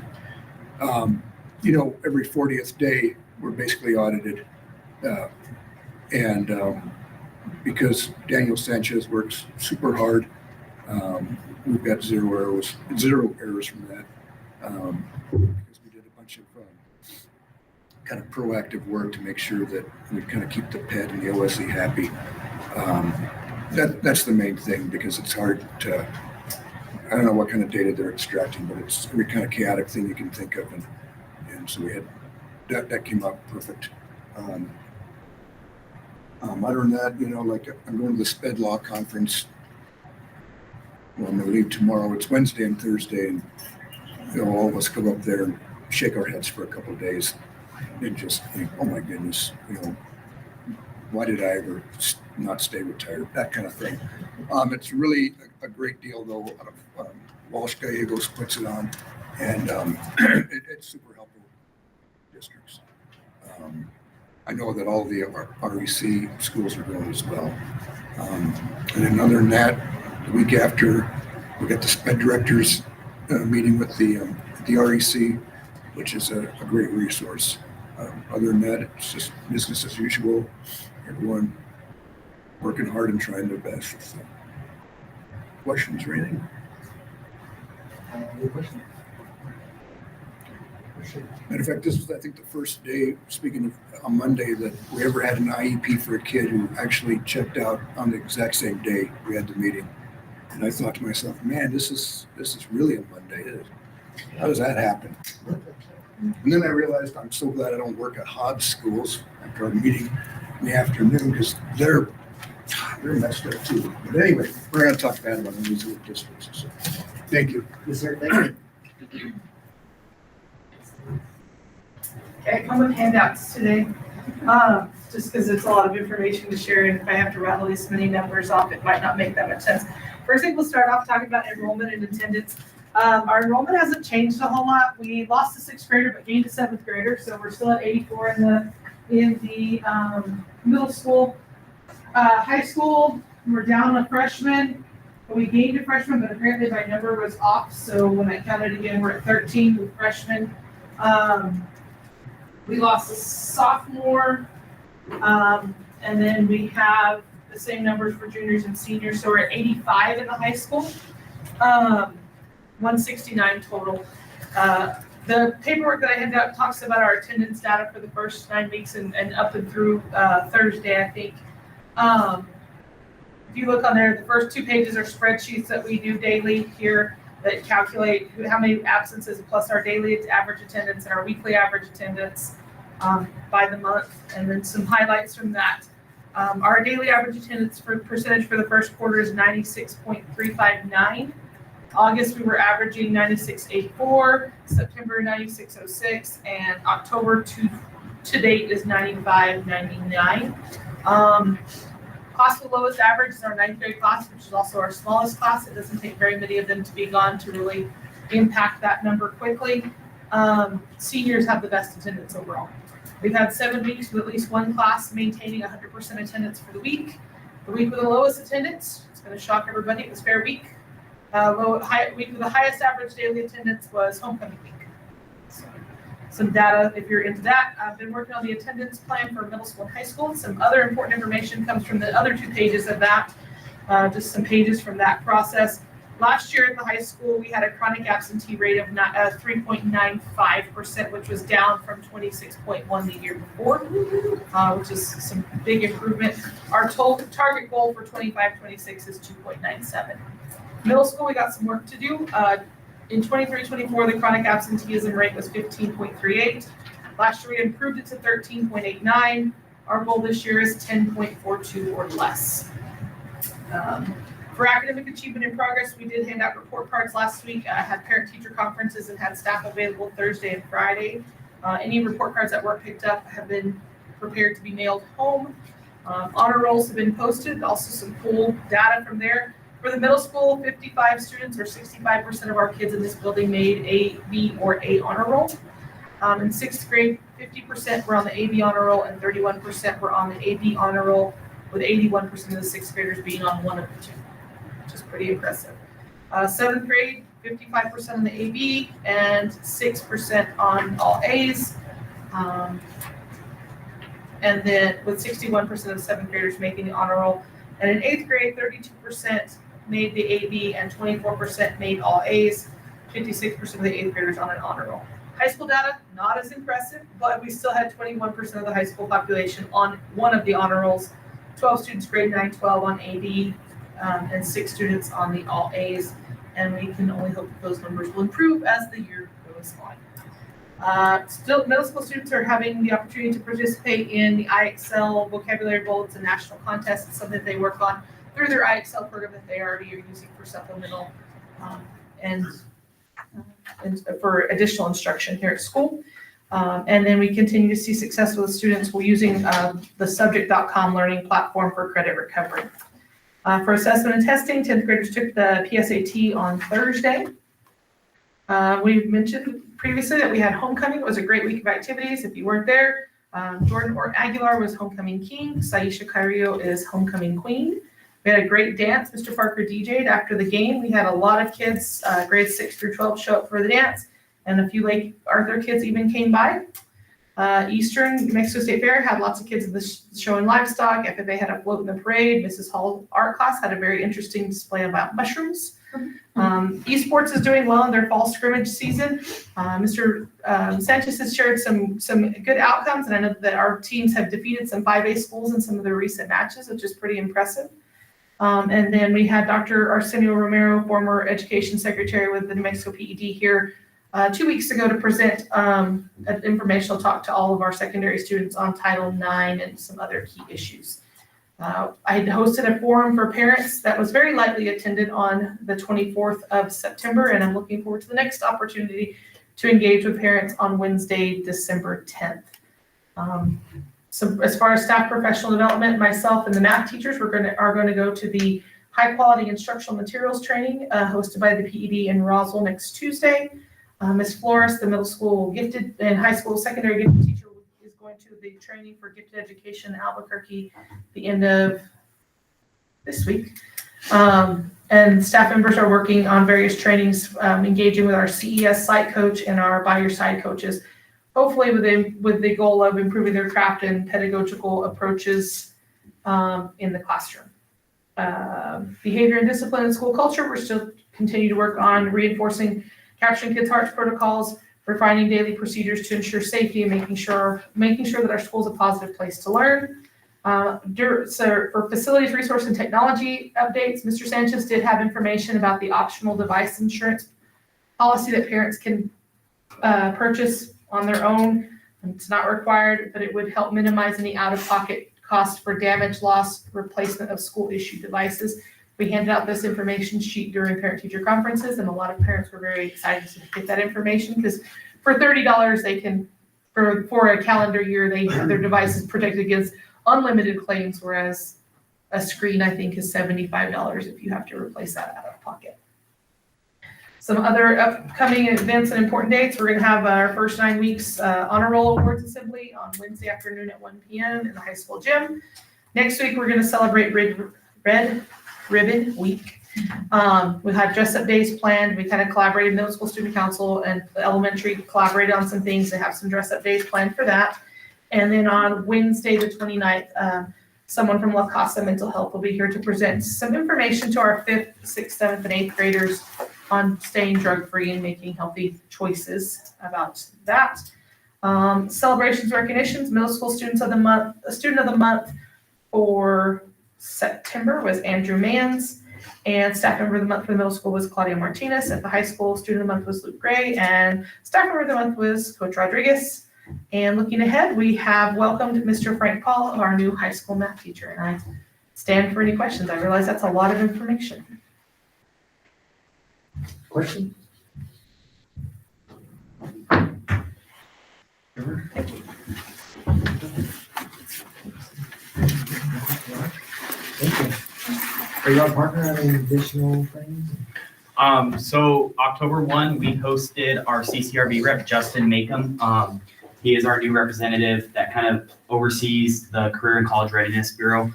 every 40th day, we're basically audited. Because Daniel Sanchez works super hard, we've got zero errors from that. Because we did a bunch of kind of proactive work to make sure that we kind of keep the pet and the OSE happy. That's the main thing, because it's hard to, I don't know what kind of data they're extracting, but it's every kind of chaotic thing you can think of. And so we had, that came out perfect. Other than that, I'm going to the SPED Law Conference. Well, I'm going to leave tomorrow. It's Wednesday and Thursday, and all of us come up there and shake our heads for a couple of days and just think, oh my goodness, why did I ever not stay retired? That kind of thing. It's really a great deal, though. Out of Walsh Gallegos puts it on, and it's super helpful districts. I know that all the REC schools are going as well. And then other than that, the week after, we got the SPED directors meeting with the REC, which is a great resource. Other than that, it's just business as usual. Everyone working hard and trying their best. So. Questions or anything? Any questions? Matter of fact, this was, I think, the first day, speaking of on Monday, that we ever had an IEP for a kid who actually checked out on the exact same day we had the meeting. And I thought to myself, man, this is really a Monday. How does that happen? And then I realized I'm so glad I don't work at Hobbs schools after our meeting in the afternoon, because they're messed up too. But anyway, we're going to talk bad about these little districts. So, thank you. Yes, sir. Thank you. Okay, I come with handouts today, just because it's a lot of information to share, and if I have to rattle these many numbers off, it might not make that much sense. First thing, we'll start off talking about enrollment and attendance. Our enrollment hasn't changed a whole lot. We lost a 6th grader but gained a 7th grader, so we're still at 84 in the middle school. High school, we're down a freshman. We gained a freshman, but apparently my number was off, so when I counted again, we're at 13 with freshmen. We lost a sophomore, and then we have the same numbers for juniors and seniors, so we're at 85 in the high school, 169 total. The paperwork that I handed out talks about our attendance data for the first 9 weeks and up and through Thursday, I think. If you look on there, the first 2 pages are spreadsheets that we do daily here that calculate how many absences plus our daily average attendance and our weekly average attendance by the month, and then some highlights from that. Our daily average attendance percentage for the first quarter is 96.359. August, we were averaging 96.84, September 96.06, and October to date is 95.99. Class with the lowest average is our ninth grade class, which is also our smallest class. It doesn't take very many of them to be gone to really impact that number quickly. Seniors have the best attendance overall. We've had 7 weeks with at least one class maintaining 100% attendance for the week. The week with the lowest attendance, it's going to shock everybody, it was Fair Week. Week with the highest average daily attendance was Homecoming Week. So, some data if you're into that. I've been working on the attendance plan for middle school and high school. Some other important information comes from the other 2 pages of that, just some pages from that process. Last year at the high school, we had a chronic absentee rate of 3.95%, which was down from 26.1 the year before, which is some big improvement. Our target goal for 25-26 is 2.97. Middle school, we got some work to do. In 23-24, the chronic absenteeism rate was 15.38. Last year, we improved it to 13.89. Our goal this year is 10.42 or less. For academic achievement in progress, we did hand out report cards last week. I had parent-teacher conferences and had staff available Thursday and Friday. Any report cards that weren't picked up have been prepared to be mailed home. Honor rolls have been posted, also some cool data from there. For the middle school, 55 students or 65% of our kids in this building made A, B, or A honor roll. In 6th grade, 50% were on the AB honor roll and 31% were on the AB honor roll, with 81% of the 6th graders being on one of the 2, which is pretty impressive. 7th grade, 55% on the AB and 6% on all A's. And then with 61% of the 7th graders making the honor roll. And in 8th grade, 32% made the AB and 24% made all A's, 56% of the 8th graders on an honor roll. High school data, not as impressive, but we still had 21% of the high school population on one of the honor rolls, 12 students grade 9-12 on AB, and 6 students on the all A's. And we can only hope that those numbers will improve as the year goes on. Still, middle school students are having the opportunity to participate in the IXL vocabulary bowl. It's a national contest. It's something that they work on through their IXL program that they already are using for supplemental and for additional instruction here at school. And then we continue to see success with the students while using the subject.com learning platform for credit recovery. For assessment and testing, 10th graders took the PSAT on Thursday. We mentioned previously that we had homecoming. It was a great week of activities. If you weren't there, Jordan Aguilar was homecoming king. Saisha Carrillo is homecoming queen. We had a great dance. Mr. Parker DJ'd after the game. We had a lot of kids, grades 6 through 12, show up for the dance, and a few Lake Arthur kids even came by. Eastern New Mexico State Fair had lots of kids in the showing livestock. FFA had a float in the parade. Mrs. Hall's art class had a very interesting display about mushrooms. Esports is doing well in their fall scrimmage season. Mr. Sanchez has shared some good outcomes, and I know that our teams have defeated some 5A schools in some of their recent matches, which is pretty impressive. And then we had Dr. Arsenio Romero, former education secretary with the New Mexico PED here 2 weeks ago to present an informational talk to all of our secondary students on Title IX and some other key issues. I had hosted a forum for parents that was very lightly attended on the 24th of September, and I'm looking forward to the next opportunity to engage with parents on Wednesday, December 10th. So as far as staff professional development, myself and the math teachers are going to go to the high quality instructional materials training hosted by the PED in Roswell next Tuesday. Ms. Flores, the middle school gifted and high school secondary gifted teacher, is going to the training for gifted education in Albuquerque the end of this week. And staff members are working on various trainings, engaging with our CES site coach and our by your side coaches, hopefully with the goal of improving their craft and pedagogical approaches in the classroom. Behavior and discipline and school culture, we're still continue to work on reinforcing capturing kids' hearts protocols, refining daily procedures to ensure safety, and making sure that our school is a positive place to learn. So for facilities, resource, and technology updates, Mr. Sanchez did have information about the optional device insurance policy that parents can purchase on their own. It's not required, but it would help minimize any out-of-pocket cost for damage, loss, replacement of school-issued devices. We handed out this information sheet during parent-teacher conferences, and a lot of parents were very excited to get that information because for $30, they can, for a calendar year, they have their devices protected against unlimited claims, whereas a screen, I think, is $75 if you have to replace that out of pocket. Some other upcoming events and important dates. We're gonna have our first 9 weeks honor roll awards assembly on Wednesday afternoon at 1 p.m. in the high school gym. Next week, we're gonna celebrate Red Ribbon Week. We have dress up days planned. We kind of collaborated, middle school student council and elementary collaborated on some things. They have some dress up days planned for that. And then on Wednesday, the 29th, someone from La Casa Mental Health will be here to present some information to our 5th, 6th, 7th, and 8th graders on staying drug-free and making healthy choices about that. Celebrations, recognitions, middle school students of the month, student of the month for September was Andrew Manns, and staff member of the month for the middle school was Claudia Martinez. At the high school, student of the month was Luke Gray, and staff member of the month was Coach Rodriguez. And looking ahead, we have welcomed Mr. Frank Paul, our new high school math teacher, and I stand for any questions. I realize that's a lot of information. Question? Thank you. Thank you. Are you our partner on any additional things? So October 1, we hosted our CCRB rep, Justin Makem. He is our new representative that kind of oversees the Career and College Readiness Bureau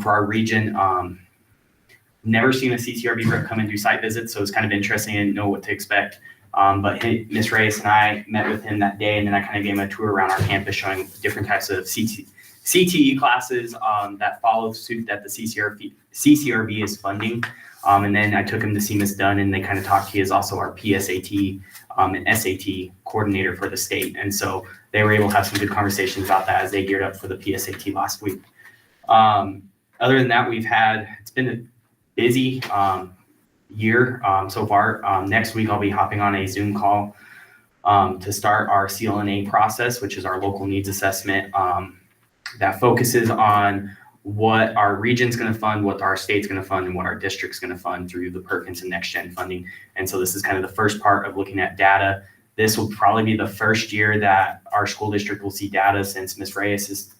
for our region. Never seen a CCRB rep come and do site visits, so it's kind of interesting. I didn't know what to expect. But Ms. Reyes and I met with him that day, and then I kind of gave him a tour around our campus showing different types of CTE classes that follow suit that the CCRB is funding. And then I took him to see Ms. Dunn, and they kind of talked. He is also our PSAT and SAT coordinator for the state. And so they were able to have some good conversations about that as they geared up for the PSAT last week. Other than that, it's been a busy year so far. Next week, I'll be hopping on a Zoom call to start our CLNA process, which is our local needs assessment that focuses on what our region's going to fund, what our state's going to fund, and what our district's going to fund through the Perkins and Next Gen funding. And so this is kind of the first part of looking at data. This will probably be the first year that our school district will see data since Ms. Reyes has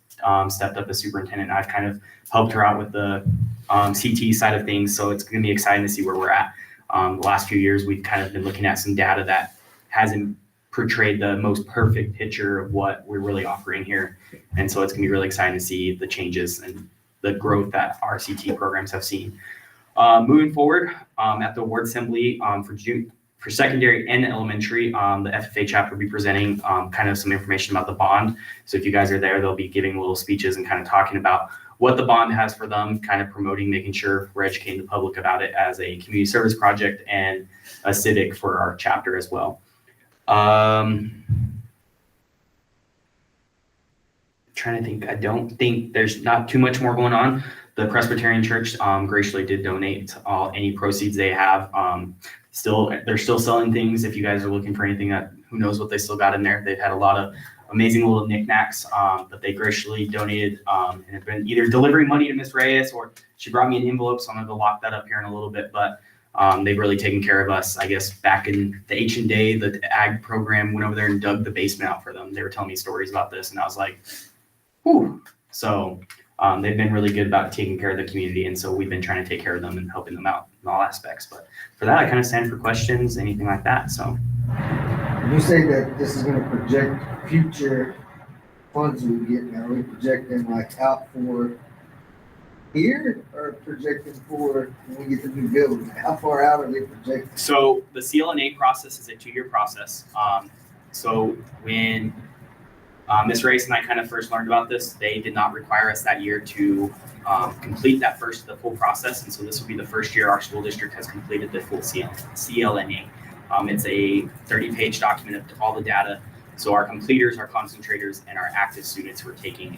stepped up as superintendent. I've kind of helped her out with the CT side of things, so it's going to be exciting to see where we're at. The last few years, we've kind of been looking at some data that hasn't portrayed the most perfect picture of what we're really offering here. And so it's going to be really exciting to see the changes and the growth that our CT programs have seen. Moving forward, at the award assembly for secondary and elementary, the FFA chapter will be presenting kind of some information about the bond. So if you guys are there, they'll be giving little speeches and kind of talking about what the bond has for them, kind of promoting, making sure we're educating the public about it as a community service project and a civic for our chapter as well. Trying to think, I don't think there's not too much more going on. The Presbyterian Church graciously did donate any proceeds they have. They're still selling things. If you guys are looking for anything that, who knows what they still got in there. They've had a lot of amazing little knickknacks that they graciously donated and have been either delivering money to Ms. Reyes, or she brought me an envelope, so I'm going to lock that up here in a little bit. But they've really taken care of us. I guess back in the ancient day, the ag program went over there and dug the basement out for them. They were telling me stories about this, and I was like, whew. So they've been really good about taking care of the community, and so we've been trying to take care of them and helping them out in all aspects. But for that, I kind of stand for questions, anything like that. So You say that this is going to project future funds we get. Now, are we projecting like out for here or projecting for when we get the new building? How far out are they projecting? So the CLNA process is a 2-year process. So when Ms. Reyes and I kind of first learned about this, they did not require us that year to complete the full process. And so this will be the first year our school district has completed the full CLNA. It's a 30-page document of all the data. So our completers, our concentrators, and our active students who are taking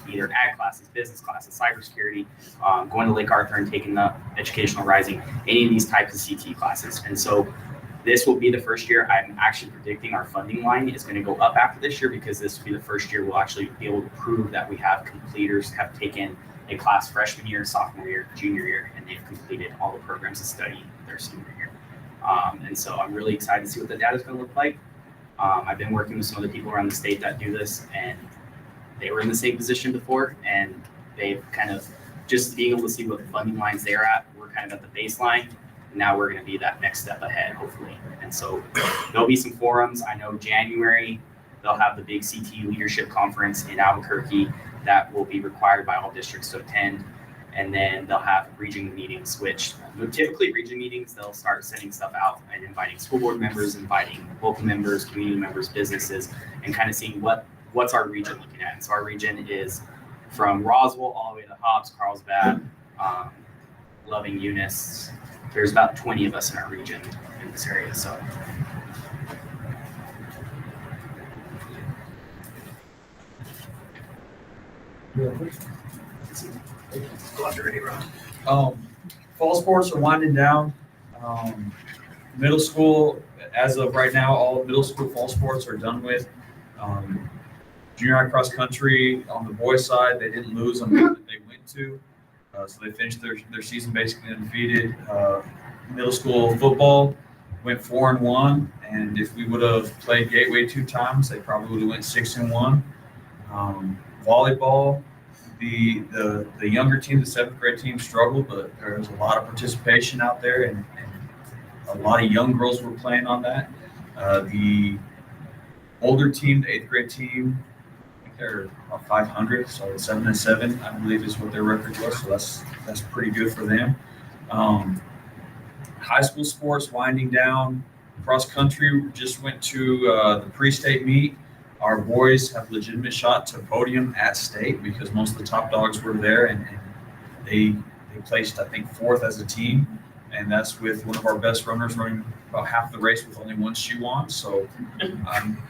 either ag classes, business classes, cybersecurity, going to Lake Arthur and taking the educational rising, any of these types of CT classes. And so This will be the first year. I'm actually predicting our funding line is going to go up after this year, because this will be the first year we'll actually be able to prove that we have completers, have taken a class freshman year, sophomore year, junior year, and they've completed all the programs of study their senior year. And so I'm really excited to see what the data is going to look like. I've been working with some other people around the state that do this, and they were in the same position before, and they've kind of just being able to see what the funding lines they're at. We're kind of at the baseline. Now we're going to be that next step ahead, hopefully. And so there'll be some forums. I know January, they'll have the big CTE leadership conference in Albuquerque that will be required by all districts to attend. And then they'll have region meetings, which typically region meetings, they'll start sending stuff out and inviting school board members, inviting local members, community members, businesses, and kind of seeing what's our region looking at. And so our region is from Roswell all the way to Hobbs, Carlsbad, Loving, Eunice. There's about 20 of us in our region in this area, so. Fall sports are winding down. Middle school, as of right now, all middle school fall sports are done with. Junior high cross country on the boys' side, they didn't lose on the that they went to. So they finished their season basically undefeated. Middle school football went 4-1, and if we would have played Gateway 2 times, they probably would have went 6-1. Volleyball, the younger team, the 7th grade team, struggled, but there was a lot of participation out there, and a lot of young girls were playing on that. The older team, the 8th grade team, I think they're about 500, so 7-7, I believe is what their record was. So that's pretty good for them. High school sports winding down. Cross country just went to the pre-state meet. Our boys have legitimate shot to podium at state because most of the top dogs were there, and they placed, I think, 4th as a team. And that's with one of our best runners running about half the race with only one shoe on. So,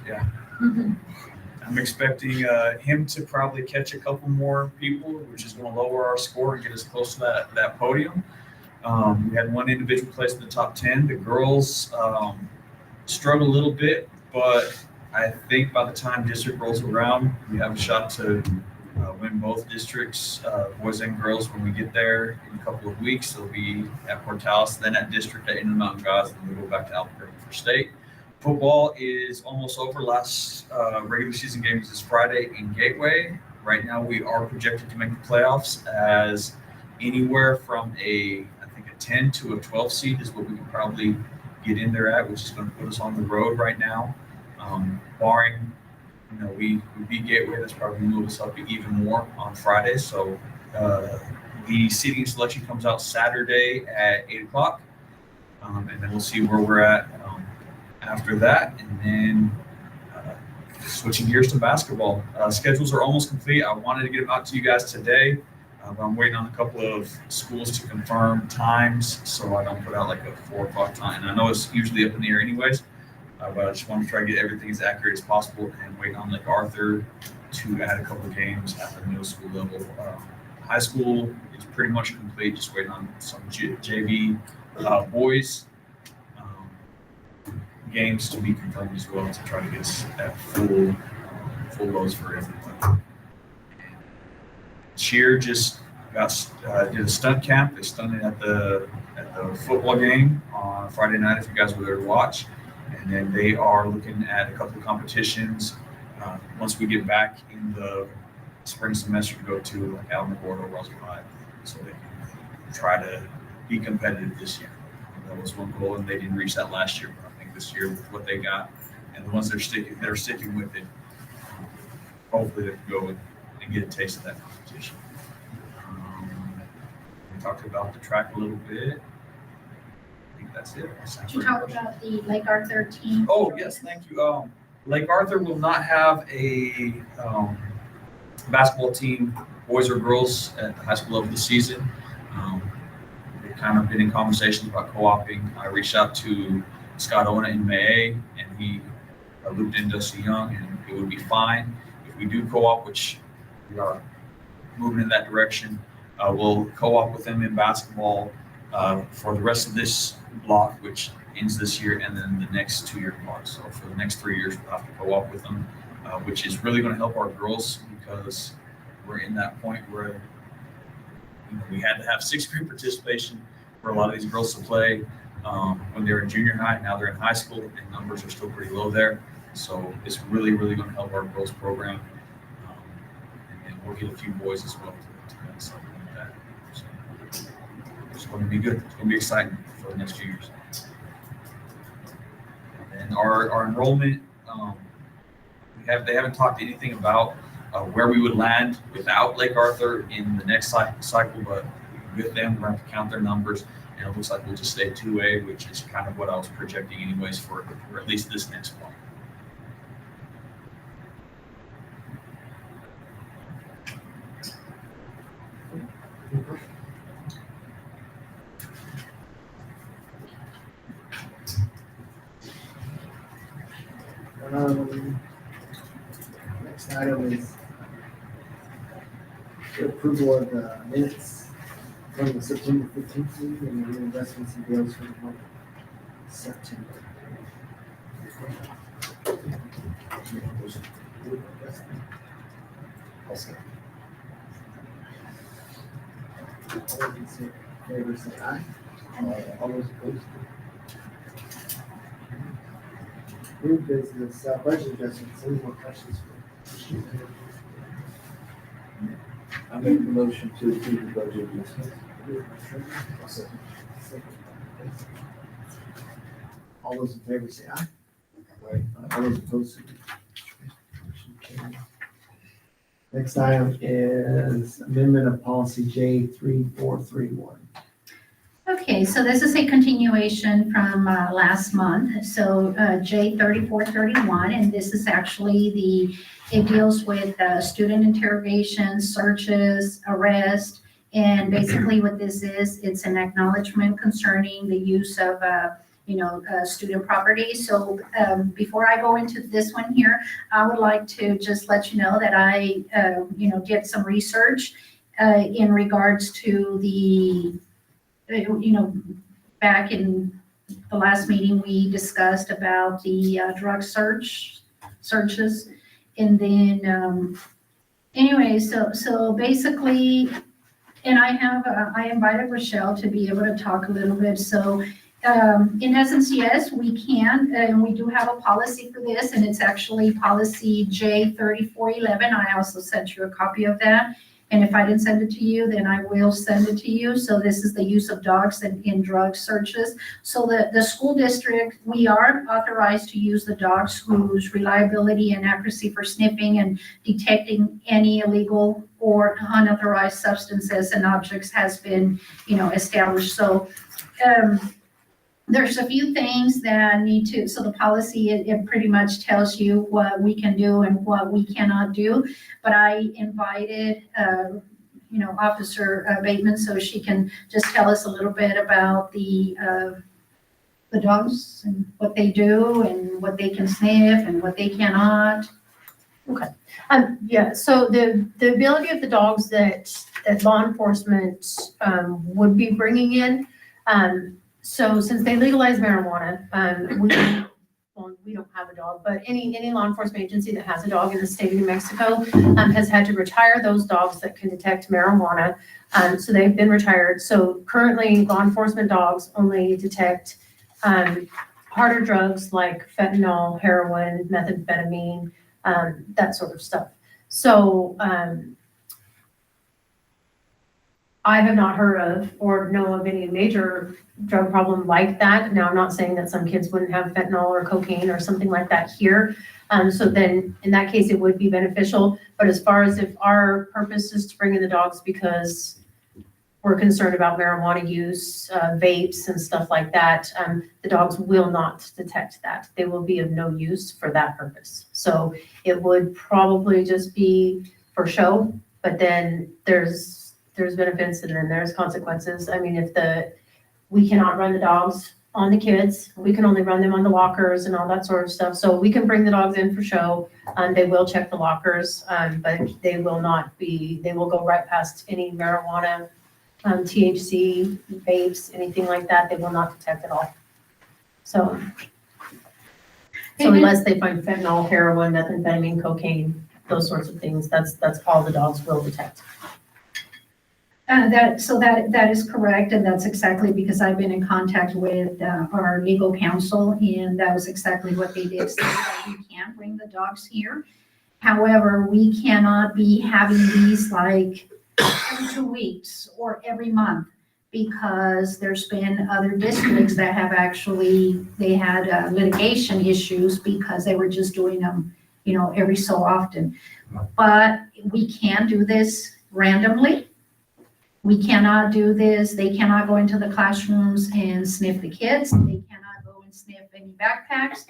yeah. I'm expecting him to probably catch a couple more people, which is going to lower our score and get us close to that podium. We had one individual place in the top 10. The girls struggled a little bit, but I think by the time district rolls around, we have a shot to win both districts, boys and girls, when we get there in a couple of weeks. They'll be at Portales, then at district at Inland Mountain Guys, and we'll go back to Albuquerque for state. Football is almost over. Last regular season game is this Friday in Gateway. Right now, we are projected to make the playoffs as anywhere from a 10 to a 12 seed is what we can probably get in there at, which is going to put us on the road right now. Barring, we beat Gateway, that's probably going to move us up even more on Friday. So the seating selection comes out Saturday at 8 o'clock. And then we'll see where we're at after that. And then switching gears to basketball. Schedules are almost complete. I wanted to get them out to you guys today. I'm waiting on a couple of schools to confirm times so I don't put out like a 4 o'clock time. And I know it's usually up in the air anyways, but I just want to try to get everything as accurate as possible and wait on Lake Arthur to add a couple of games at the middle school level. High school is pretty much complete, just waiting on some JV boys games to be confirmed as well to try to get us at full loads for everyone. Cheer just did a stunt camp. They stunted at the football game on Friday night, if you guys were there to watch. And then they are looking at a couple of competitions once we get back in the spring semester to go to like Alamogordo or Roswell High, so they can try to be competitive this year. That was one goal, and they didn't reach that last year. But I think this year with what they got and the ones they're sticking with it, hopefully they can go and get a taste of that competition. We talked about the track a little bit. I think that's it. Did you talk about the Lake Arthur team? Oh, yes, thank you. Lake Arthur will not have a basketball team, boys or girls, at the high school level this season. We've kind of been in conversations about co-oping. I reached out to Scott Ona in May, and he looped in Dusty Young, and it would be fine. If we do co-op, which we are moving in that direction, we'll co-op with them in basketball for the rest of this block, which ends this year, and then the next 2-year clock. So for the next 3 years, we'll have to go up with them, which is really going to help our girls because we're in that point where we had to have 6th grade participation for a lot of these girls to play when they were in junior high. Now they're in high school, and numbers are still pretty low there. So it's really, really going to help our girls program, and we'll get a few boys as well to kind of supplement that. So it's going to be good. It's going to be exciting for the next few years. And our enrollment, they haven't talked anything about where we would land without Lake Arthur in the next cycle, but with them, we're going to have to count their numbers, and it looks like we'll just stay 2A, which is kind of what I was projecting anyways for at least this next one. Next item is the approval of the minutes from the September 15th meeting and the reinvestments and bills for the month of September. All those in favor say aye. All those opposed? New business, budget adjustments, any more questions? I make the motion to approve the budget adjustments. All those in favor say aye. All those opposed? Next item is amendment of policy J3431. Okay, so this is a continuation from last month. So J3431, and this is actually it deals with student interrogation, searches, arrest, and basically what this is, it's an acknowledgement concerning the use of student property. So before I go into this one here, I would like to just let you know that I did some research in regards to back in the last meeting, we discussed about the drug searches. And then, anyway, so basically, and I invited Rochelle to be able to talk a little bit. So in essence, yes, we can, and we do have a policy for this, and it's actually policy J3411. I also sent you a copy of that. And if I didn't send it to you, then I will send it to you. So this is the use of dogs in drug searches. So the school district, we are authorized to use the dogs whose reliability and accuracy for sniffing and detecting any illegal or unauthorized substances and objects has been, established. So there's a few things that need to, so the policy, it pretty much tells you what we can do and what we cannot do. But I invited, Officer Bateman, so she can just tell us a little bit about the dogs and what they do and what they can sniff and what they cannot. Okay. Yeah, so the ability of the dogs that law enforcement would be bringing in, so since they legalized marijuana, we don't have a dog, but any law enforcement agency that has a dog in the state of New Mexico has had to retire those dogs that can detect marijuana. So they've been retired. So currently law enforcement dogs only detect harder drugs like fentanyl, heroin, methamphetamine, that sort of stuff. So I have not heard of or know of any major drug problem like that. Now, I'm not saying that some kids wouldn't have fentanyl or cocaine or something like that here. So then in that case, it would be beneficial. But as far as if our purpose is to bring in the dogs because we're concerned about marijuana use, vapes and stuff like that, the dogs will not detect that. They will be of no use for that purpose. So it would probably just be for show, but then there's benefits and then there's consequences. I mean, we cannot run the dogs on the kids, we can only run them on the lockers and all that sort of stuff. So we can bring the dogs in for show. They will check the lockers, but they will go right past any marijuana, THC, vapes, anything like that. They will not detect at all. So Amen. unless they find fentanyl, heroin, methamphetamine, cocaine, those sorts of things, that's all the dogs will detect. That is correct, and that's exactly because I've been in contact with our legal counsel, and that was exactly what they did say, that we can bring the dogs here. However, we cannot be having these like every 2 weeks or every month, because there's been other districts that have actually, they had litigation issues because they were just doing them, every so often. But we can do this randomly. We cannot do this. They cannot go into the classrooms and sniff the kids. They cannot go and sniff any backpacks.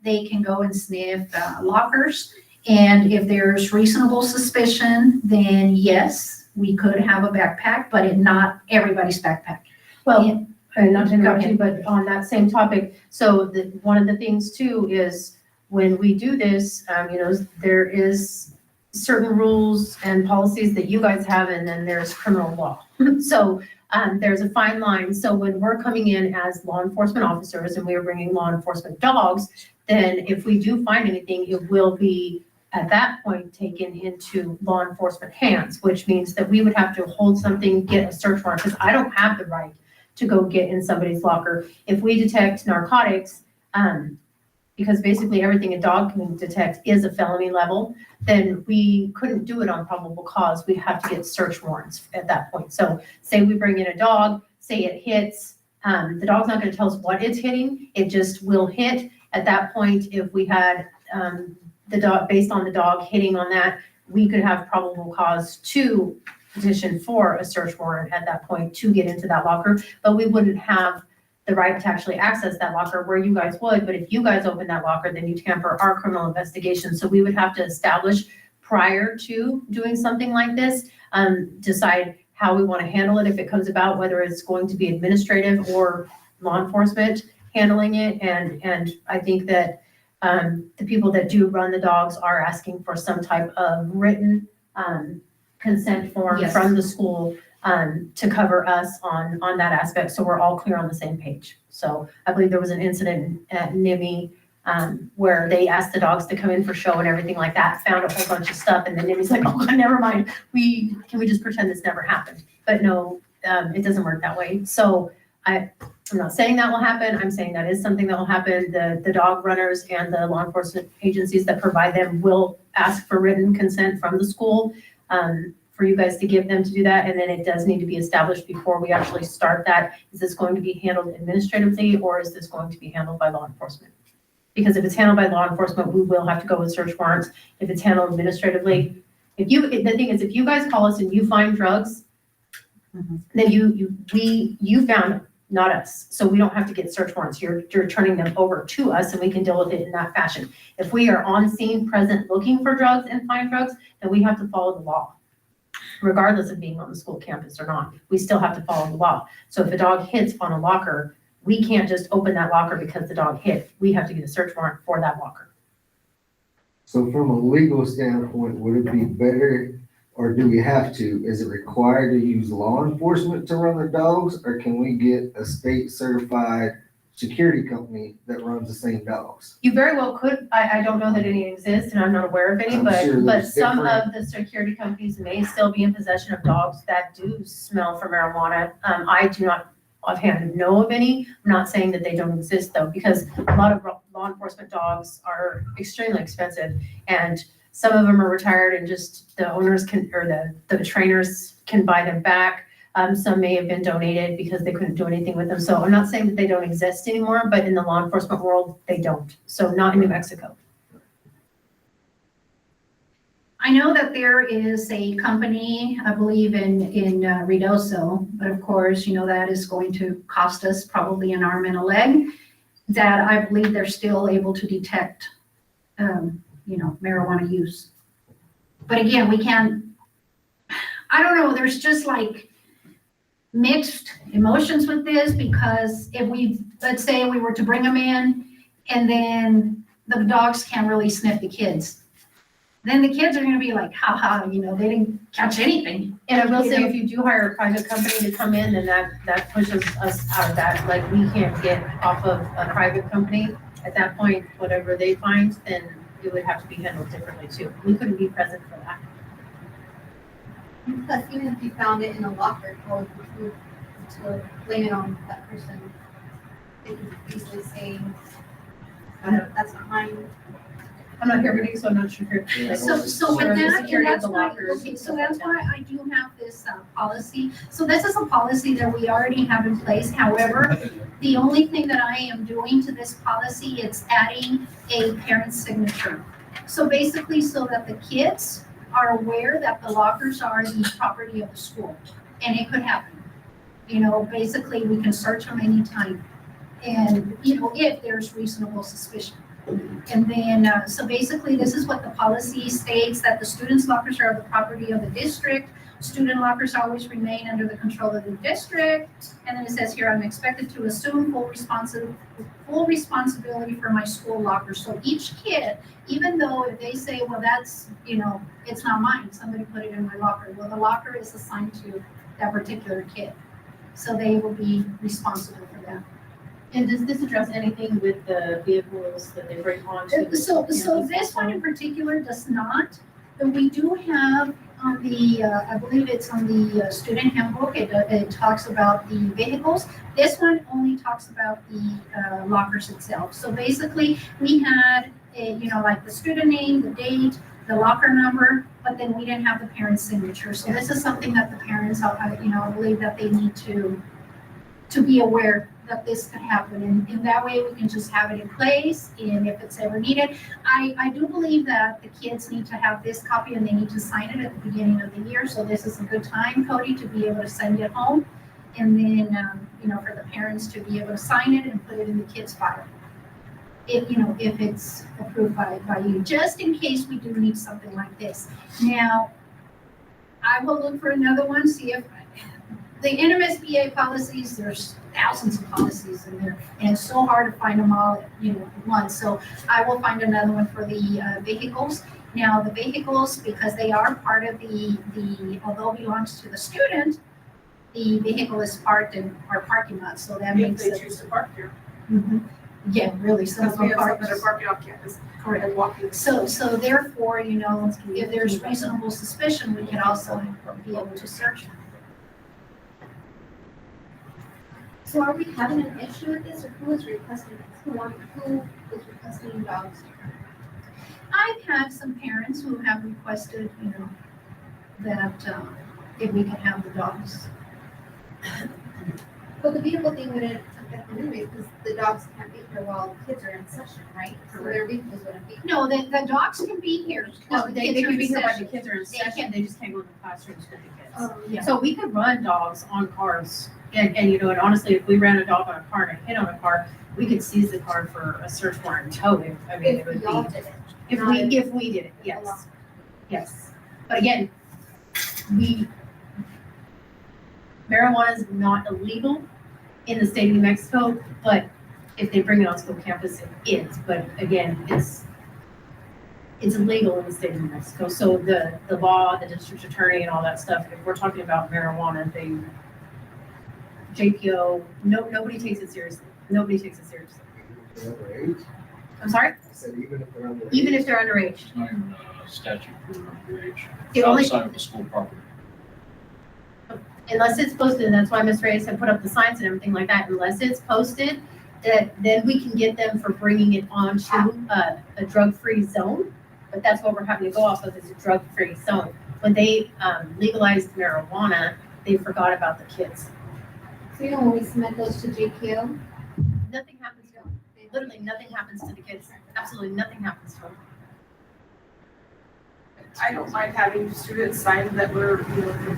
They can go and sniff lockers. And if there's reasonable suspicion, then yes, we could have a backpack, but not everybody's backpack. Well, and not to interrupt you, but on that same topic, so one of the things too is when we do this, there is certain rules and policies that you guys have, and then there's criminal law. So there's a fine line. So when we're coming in as law enforcement officers and we are bringing law enforcement dogs, then if we do find anything, it will be at that point taken into law enforcement hands, which means that we would have to hold something, get a search warrant, because I don't have the right to go get in somebody's locker. If we detect narcotics, because basically everything a dog can detect is a felony level, then we couldn't do it on probable cause. We'd have to get search warrants at that point. So say we bring in a dog, say it hits, the dog's not gonna tell us what it's hitting, it just will hit. At that point, if we had the dog, based on the dog hitting on that, we could have probable cause to petition for a search warrant at that point to get into that locker, but we wouldn't have the right to actually access that locker where you guys would. But if you guys open that locker, then you tamper our criminal investigation. So we would have to establish prior to doing something like this, decide how we want to handle it if it comes about, whether it's going to be administrative or law enforcement handling it. And I think that the people that do run the dogs are asking for some type of written consent form Yes. from the school to cover us on that aspect, so we're all clear on the same page. So I believe there was an incident at NIMI where they asked the dogs to come in for show and everything like that, found a whole bunch of stuff, and then NIMI's like, oh God, never mind, can we just pretend this never happened? But no, it doesn't work that way. So I'm not saying that will happen. I'm saying that is something that will happen. The dog runners and the law enforcement agencies that provide them will ask for written consent from the school for you guys to give them to do that. And then it does need to be established before we actually start that. Is this going to be handled administratively, or is this going to be handled by law enforcement? Because if it's handled by law enforcement, we will have to go with search warrants. If it's handled administratively, the thing is, if you guys call us and you find drugs, then you found, not us. So we don't have to get search warrants. You're turning them over to us and we can deal with it in that fashion. If we are on scene, present, looking for drugs and find drugs, then we have to follow the law. Regardless of being on the school campus or not, we still have to follow the law. So if a dog hits on a locker, we can't just open that locker because the dog hit. We have to get a search warrant for that locker. So from a legal standpoint, would it be better, or do we have to, is it required to use law enforcement to run the dogs, or can we get a state certified security company that runs the same dogs? You very well could. I don't know that any exist, and I'm not aware of any, I'm sure but there's some different- of the security companies may still be in possession of dogs that do smell for marijuana. I do not offhand know of any. I'm not saying that they don't exist though, because a lot of law enforcement dogs are extremely expensive, and some of them are retired and just the owners can, or the trainers can buy them back. Some may have been donated because they couldn't do anything with them. So I'm not saying that they don't exist anymore, but in the law enforcement world, they don't. So not in New Mexico. I know that there is a company, I believe in Ruidoso, but of course, that is going to cost us probably an arm and a leg, that I believe they're still able to detect, marijuana use. But again, we can't, I don't know, there's just like mixed emotions with this, because if let's say we were to bring them in and then the dogs can't really sniff the kids. then the kids are gonna be like, haha, you know, they didn't catch anything. And I will You say, know? if you do hire a private company to come in, then that pushes us out of that. Like, we can't get off of a private company. At that point, whatever they find, then it would have to be handled differently too. We couldn't be present for that. Plus, even if you found it in a locker, or to blame it on that person, they could easily say, that's not mine. I'm not here reading, so I'm not sure. So with Sure, the that, security and of that's the why, lockers okay, and so stuff that's like why I do have this policy. So this is a policy that we already have in place. However, the only thing that I am doing to this policy, it's adding a parent's signature. So basically, so that the kids are aware that the lockers are the property of the school, and it could happen. You know, basically, we can search them anytime, and, you know, if there's reasonable suspicion. And then, so basically, this is what the policy states, that the students' lockers are the property of the district. Student lockers always remain under the control of the district. And then it says here, I'm expected to assume full responsibility for my school locker. So each kid, even though if they say, well, that's, you know, it's not mine, somebody put it in my locker. Well, the locker is assigned to that particular kid. So they will be responsible for that. And does this address anything with the vehicles that they bring on to? So this one in particular does not, but we do have on the, I believe it's on the student handbook, it talks about the vehicles. This one only talks about the lockers itself. So basically, we had, you know, like the student name, the date, the locker number, but then we didn't have the parent's signature. So this is something that the parents, you know, I believe that they need to be aware that this could happen, and in that way we can just have it in place, and if it's ever needed. I do believe that the kids need to have this copy and they need to sign it at the beginning of the year, so this is a good time, Cody, to be able to send it home, and then, you know, for the parents to be able to sign it and put it in the kids' file. If, you know, if it's approved by you, just in case we do need something like this. Now, I will look for another one, see if, the NMSBA policies, there's thousands of policies in there, and it's so hard to find them all, you know, at once. So I will find another one for the vehicles. Now, the vehicles, because they are part of the although it belongs to the student, the vehicle is parked in our parking lot, so that If makes they it. choose to park here. Yeah, really, some Because of we them have some park. that are parking off campus. Correct. And walking. So therefore, you know, if there's reasonable suspicion, we can also be able to search them. So are we having an issue with this, or who is requesting this? Who is requesting dogs? I've had some parents who have requested, you know, that if we could have the dogs. But the vehicle thing wouldn't affect them anyways, because the dogs can't be here while kids are in session, right? So their vehicles wouldn't be. No, the dogs can be here. No, The they kids are can in be here while the session. kids are in They session, can't- they just can't go in the classrooms with the kids. Oh, Yeah. So we could run dogs on cars, and you know, and honestly, if we ran a dog on a car and a hit on a car, we could seize the car for a search warrant and tow it. I mean, it would If y'all be, did it. if we did it, yes. Yes, but again, marijuana is not illegal in the state of New Mexico, but if they bring it on school campus, it is, but again, it's illegal in the state of New Mexico. So the law, the district attorney and all that stuff, if we're talking about marijuana, JPO, nobody takes it seriously. Nobody takes it seriously. Underage? I'm sorry? I said even if they're underage. Even if they're underage. It's not even a statute for underage. The It's only- outside of the school property. Unless it's posted, and that's why Ms. Reyes had put up the signs and everything like that, unless it's posted, then we can get them for bringing it onto a drug-free zone. But that's what we're having to go off of, is a drug-free zone. When they legalized marijuana, they forgot about the kids. So you know, when we submit those to JPO, Nothing happens to them. Literally, nothing happens to the kids. Absolutely nothing happens to them. I don't mind having students sign that we're, you know,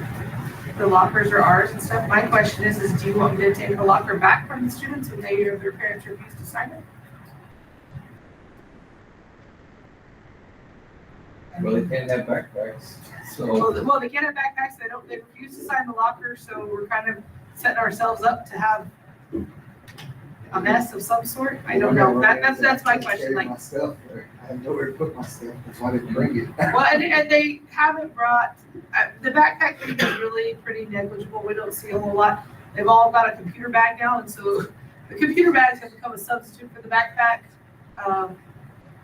the lockers are ours and stuff. My question is do you want me to take the locker back from the students when they or their parents refuse to sign it? Well, they can't have backpacks, so. Well, they can't have backpacks, they refuse to sign the locker, so we're kind of setting ourselves up to have a mess of some sort. I don't know, that's my question, like. Myself, I have nowhere to put my stuff, that's why I didn't bring it. Well, and they haven't brought, the backpack thing is really pretty negligible. We don't see a whole lot. They've all got a computer bag now, and so the computer bags have become a substitute for the backpack.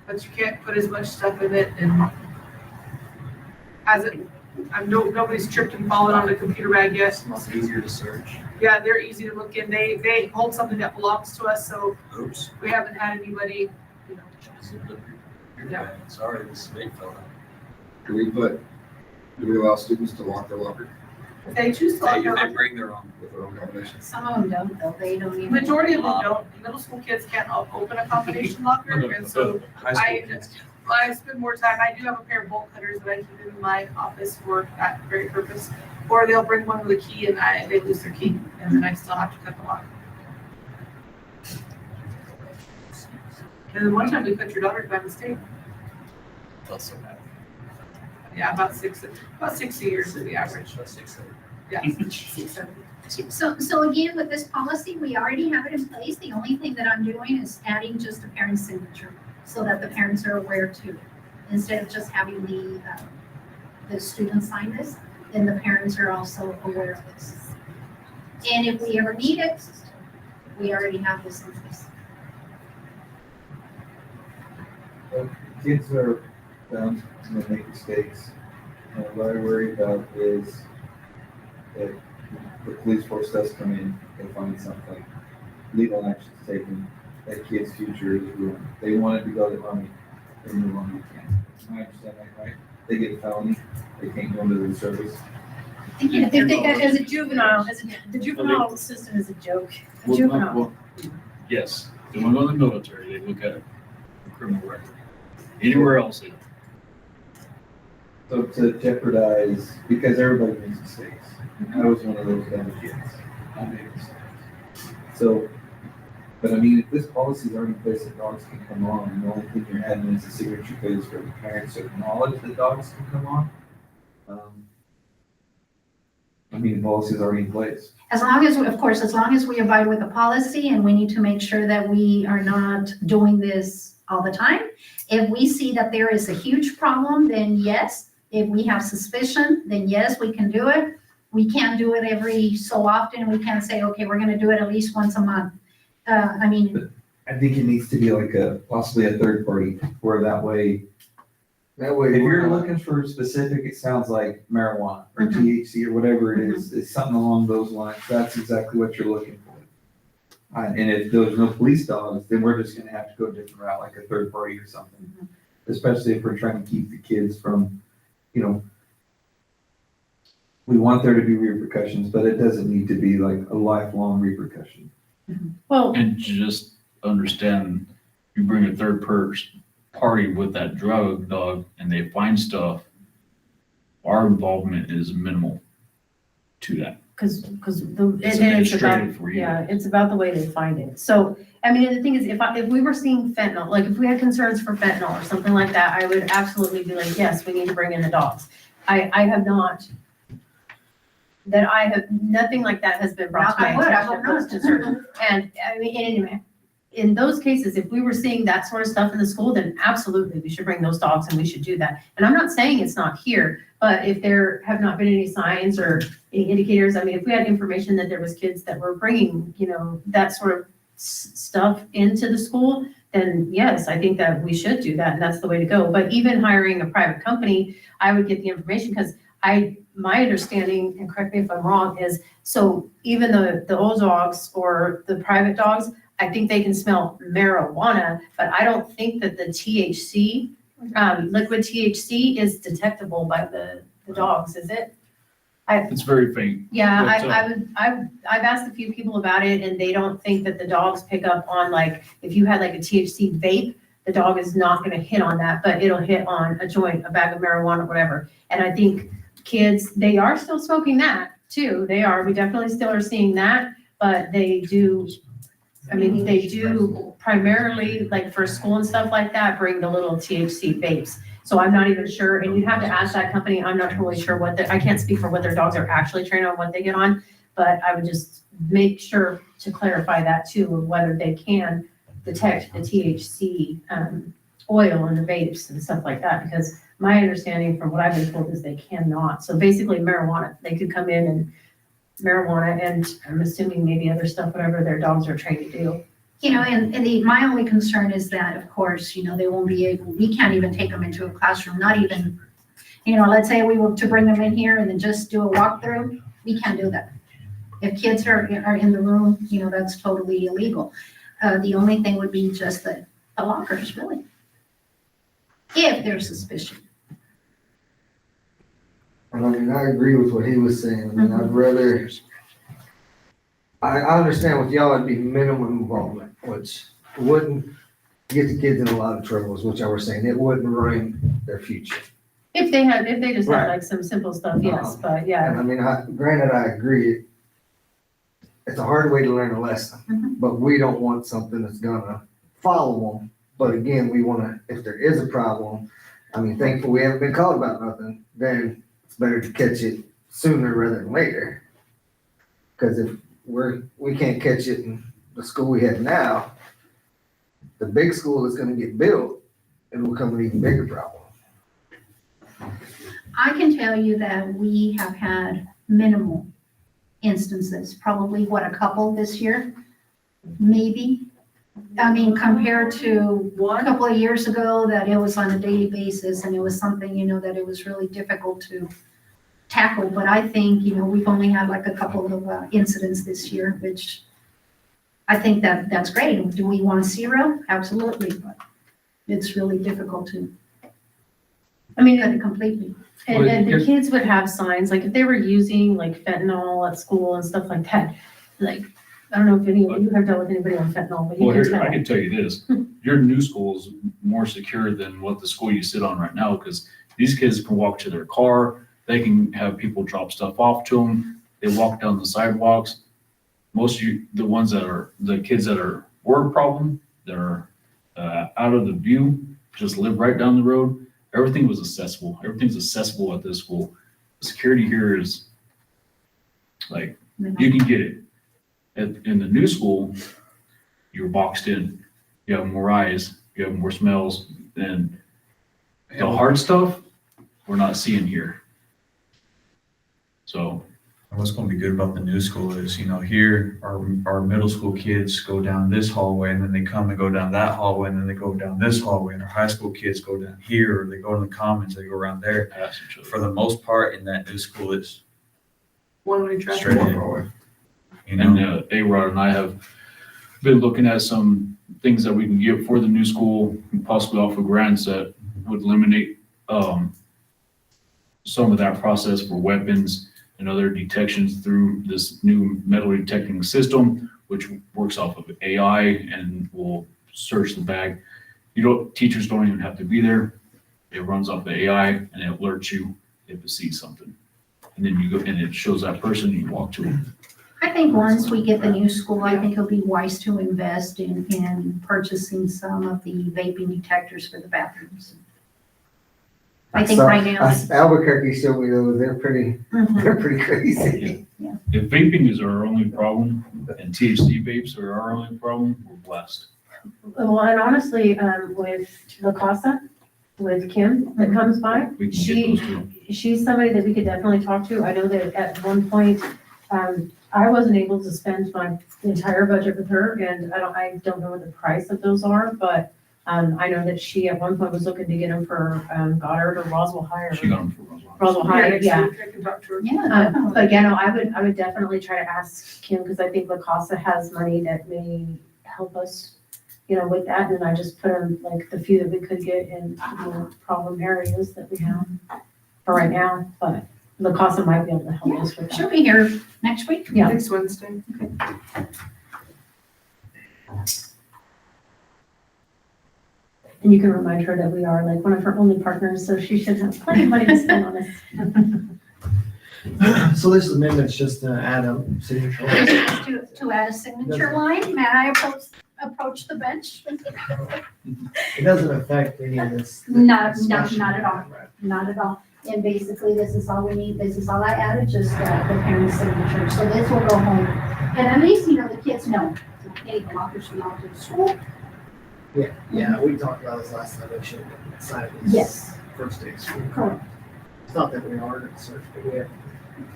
But you can't put as much stuff in it, and nobody's tripped and fallen on the computer bag yet. It's much easier to search. Yeah, they're easy to look in. They hold something that belongs to us, so Oops. we haven't had anybody, Yeah. Sorry, this weight fell out. Do we allow students to lock their locker if they choose to lock their They bring their own. with their own combination? Some of them don't, though. They don't even. Majority of them don't. Middle school kids can't open a combination locker, and so High school kids. I spend more time. I do have a pair of bolt cutters that I keep in my office for that very purpose. Or they'll bring one with a key and they lose their key, and then I still have to cut the lock. And then one time we cut your daughter by mistake. Felt so bad. Yeah, about 60 years is the average. About 6, 7. Yeah, 6, 7. So again, with this policy, we already have it in place. The only thing that I'm doing is adding just a parent's signature so that the parents are aware too. Instead of just having the students sign this, then the parents are also aware of this. And if we ever need it, we already have this in place. Kids are bound to make mistakes. And what I worry about is that the police force does come in, they find something, legal actions taken, that kid's future is ruined. They wanted to go to the Army, they no longer can. I understand that, right? They get a felony, they can't go into the service. If they, as a juvenile, the juvenile system is a joke. A juvenile. Yes, they want to go in the military, they look at the criminal record. Anywhere else, they don't. So to jeopardize, because everybody makes mistakes. I was one of those dumb kids. I made mistakes. So, but I mean, if this policy is already in place that dogs can come on, and the only thing you're adding is a signature page for the parents to acknowledge that dogs can come on. I mean, the policy is already in place. As long as, of course, as long as we abide with the policy, and we need to make sure that we are not doing this all the time. If we see that there is a huge problem, then yes. If we have suspicion, then yes, we can do it. We can't do it every so often. We can't say, okay, we're gonna do it at least once a month. I think it needs to be like possibly a third party, where that way, if you're looking for specific, it sounds like marijuana or THC or whatever it is, it's something along those lines. That's exactly what you're looking for. And if there's no police dogs, then we're just gonna have to go a different route, like a third party or something. Especially if we're trying to keep the kids from, we want there to be repercussions, but it doesn't need to be like a lifelong repercussion. Well, and just understand, you bring a third party with that drug dog and they find stuff, our involvement is minimal to that. Because It's it's about, administrative for you. yeah, it's about the way they find it. So, I mean, the thing is, if we were seeing fentanyl, like if we had concerns for fentanyl or something like that, I would absolutely be like, yes, we need to bring in the dogs. I have not, nothing like that has been brought to my attention that was concerned. And I mean, anyway, in those cases, if we were seeing that sort of stuff in the school, then absolutely we should bring those dogs and we should do that. And I'm not saying it's not here, but if there have not been any signs or any indicators, I mean, if we had information that there was kids that were bringing, that sort of stuff into the school, then yes, I think that we should do that and that's the way to go. But even hiring a private company, I would get the information because my understanding, and correct me if I'm wrong, is so even the old dogs or the private dogs, I think they can smell marijuana, but I don't think that the THC, liquid THC is detectable by the dogs, is it? It's very faint. Yeah, I've asked a few people about it and they don't think that the dogs pick up on, like, if you had like a THC vape, the dog is not gonna hit on that, but it'll hit on a joint, a bag of marijuana, whatever. And I think kids, they are still smoking that too. We definitely still are seeing that, but they do primarily, like for school and stuff like that, bring the little THC vapes. So I'm not even sure, and you have to ask that company. I'm not totally sure I can't speak for what their dogs are actually trained on, what they get on, but I would just make sure to clarify that too, of whether they can detect the THC, oil in the vapes and stuff like that, because my understanding from what I've been told is they cannot. So basically marijuana, they could come in and marijuana, and I'm assuming maybe other stuff, whatever their dogs are trained to do. You know, my only concern is that, of course, you know, they won't be able, we can't even take them into a classroom, not even, you know, let's say we were to bring them in here and then just do a walkthrough, we can't do that. If kids are in the room, you know, that's totally illegal. The only thing would be just the lockers, really. If there's suspicion. And I mean, I agree with what he was saying. I mean, I'd rather, I understand with y'all, it'd be minimum involvement, which wouldn't get the kids in a lot of troubles, which I was saying, it wouldn't ruin their future. If they just had Right. like some simple stuff, yes, but yeah. And I mean, granted, I agree, it's a hard way to learn a lesson, but we don't want something that's gonna follow them. But again, we wanna, if there is a problem, I mean, thankfully we haven't been called about nothing, then it's better to catch it sooner rather than later. Cause if we can't catch it in the school we have now, the big school is gonna get built, it will become an even bigger problem. I can tell you that we have had minimal instances, probably what, a couple this year? Maybe. I mean, compared to a couple of years ago, that it was on a daily basis and it was something, you know, that it was really difficult to tackle. But I think, you know, we've only had like a couple of incidents this year, which I think that's great. Do we want zero? Absolutely, but it's really difficult to I mean, cut it completely. and the kids would have signs, like if they were using like fentanyl at school and stuff like that, like, I don't know if any of you have dealt with anybody on fentanyl, but you Well, can here, I tell. can tell you this, your new school is more secure than what the school you sit on right now, because these kids can walk to their car, they can have people drop stuff off to them, they walk down the sidewalks. Most of you, the kids that were a problem, that are out of the view, just live right down the road. Everything was accessible. Everything's accessible at this school. The security here is like, you can get it. In the new school, you're boxed in. You have more eyes, you have more smells, and the hard stuff we're not seeing here. So what's going to be good about the new school is, you know, here our middle school kids go down this hallway and then they come and go down that hallway and then they go down this hallway, and our high school kids go down here, or they go to the commons, they go around there. For the most part, in that new school, it's One-way traffic. straight in. You know, And A-Rod and I have been looking at some things that we can get for the new school, and possibly offer grants that would eliminate some of that process for weapons and other detections through this new metal detecting system, which works off of AI and will search the bag. Teachers don't even have to be there. It runs off the AI and it alerts you if it sees something. And then you go and it shows that person and you walk to them. I think once we get the new school, I think it'll be wise to invest in purchasing some of the vaping detectors for the bathrooms. I think right now. Albuquerque showed me those, they're pretty Mhm. crazy. If vaping is our only problem and THC vapes are our only problem, we're blessed. Well, and honestly, with La Casa, with Kim that comes by, We can get those too. she's somebody that we could definitely talk to. I know that at one point, I wasn't able to spend my entire budget with her, and I don't know what the price of those are, but I know that she at one point was looking to get them for Goddard or Roswell High. She got them for Roswell. Roswell High, Next yeah. week I can talk to her. Yeah, definitely. But you know, I would definitely try to ask Kim, because I think La Casa has money that may help us, you know, with that. And I just put them like the few that we could get in problem areas that we have for right now. But La Casa might be able to help us with that. She'll be here next week. Yeah. Next Wednesday. And you can remind her that we are like one of her only partners, so she should have plenty of money to spend on us. So this amendment's just to add a signature. To add a signature line, may I approach the bench? It doesn't affect any of this. Not at all, not at all. And basically, this is all we need, this is all I added, just the parent's signature, so this will go home. And at least, you know, the kids know, hey, the lockers belong to the school. Yeah, we talked about this last time, they should have decided this. Yes. First day of school. Correct. It's not that we are going to search, but we have.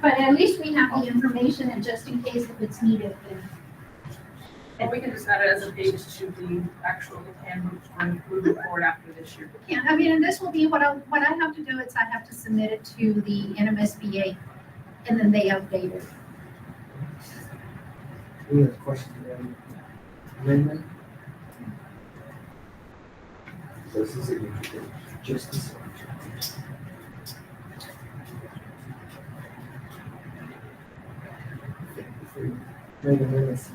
But at least we have the information, and just in case if it's needed, then. And we can just add it as a page to the actual handbook going moving forward after this year. Yeah, I mean, and this will be what I have to do is I have to submit it to the NMSBA, and then they update it. Any other questions regarding amendment? So this is signature. Just this one. Make amendments.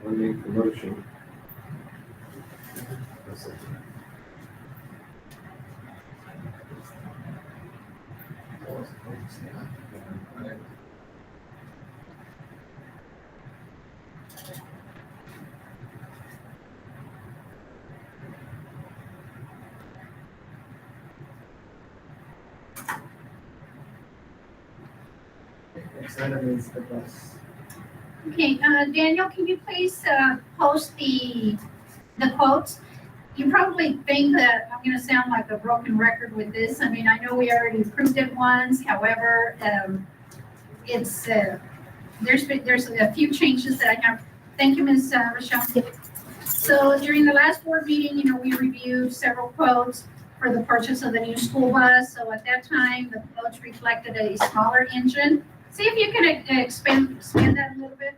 I make the motion. Next item is the bus. Okay, Daniel, can you please post the quotes? You probably think that I'm gonna sound like a broken record with this. I mean, I know we already approved it once, however, it's, there's a few changes that I have. Thank you, Ms. Rochelle. So during the last board meeting, we reviewed several quotes for the purchase of the new school bus. So at that time, the quotes reflected a smaller engine. See if you can expand that a little bit.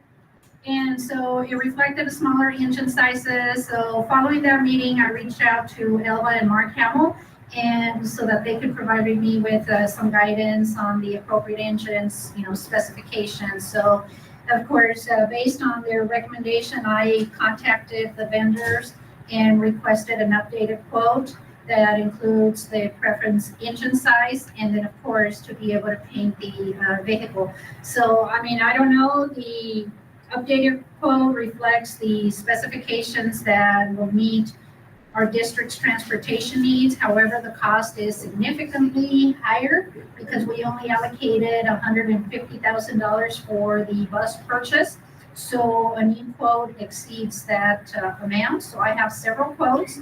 And so it reflected a smaller engine sizes. So following that meeting, I reached out to Elva and Mark Hamill, and so that they could provide me with some guidance on the appropriate engines, specifications. So of course, based on their recommendation, I contacted the vendors and requested an updated quote that includes the preference engine size, and then of course to be able to paint the vehicle. So I mean, I don't know, the updated quote reflects the specifications that will meet our district's transportation needs. However, the cost is significantly higher because we only allocated $150,000 for the bus purchase. So a new quote exceeds that amount. So I have several quotes.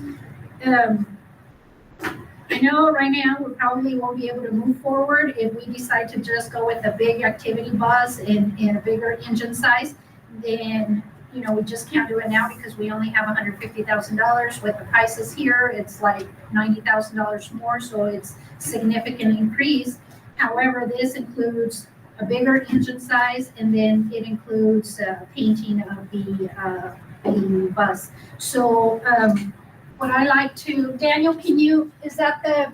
I know right now we probably won't be able to move forward if we decide to just go with a big activity bus in a bigger engine size. Then, we just can't do it now because we only have $150,000. With the prices here, it's like $90,000 more, so it's significant increase. However, this includes a bigger engine size, and then it includes painting of the bus. So what I like to, Daniel, is that the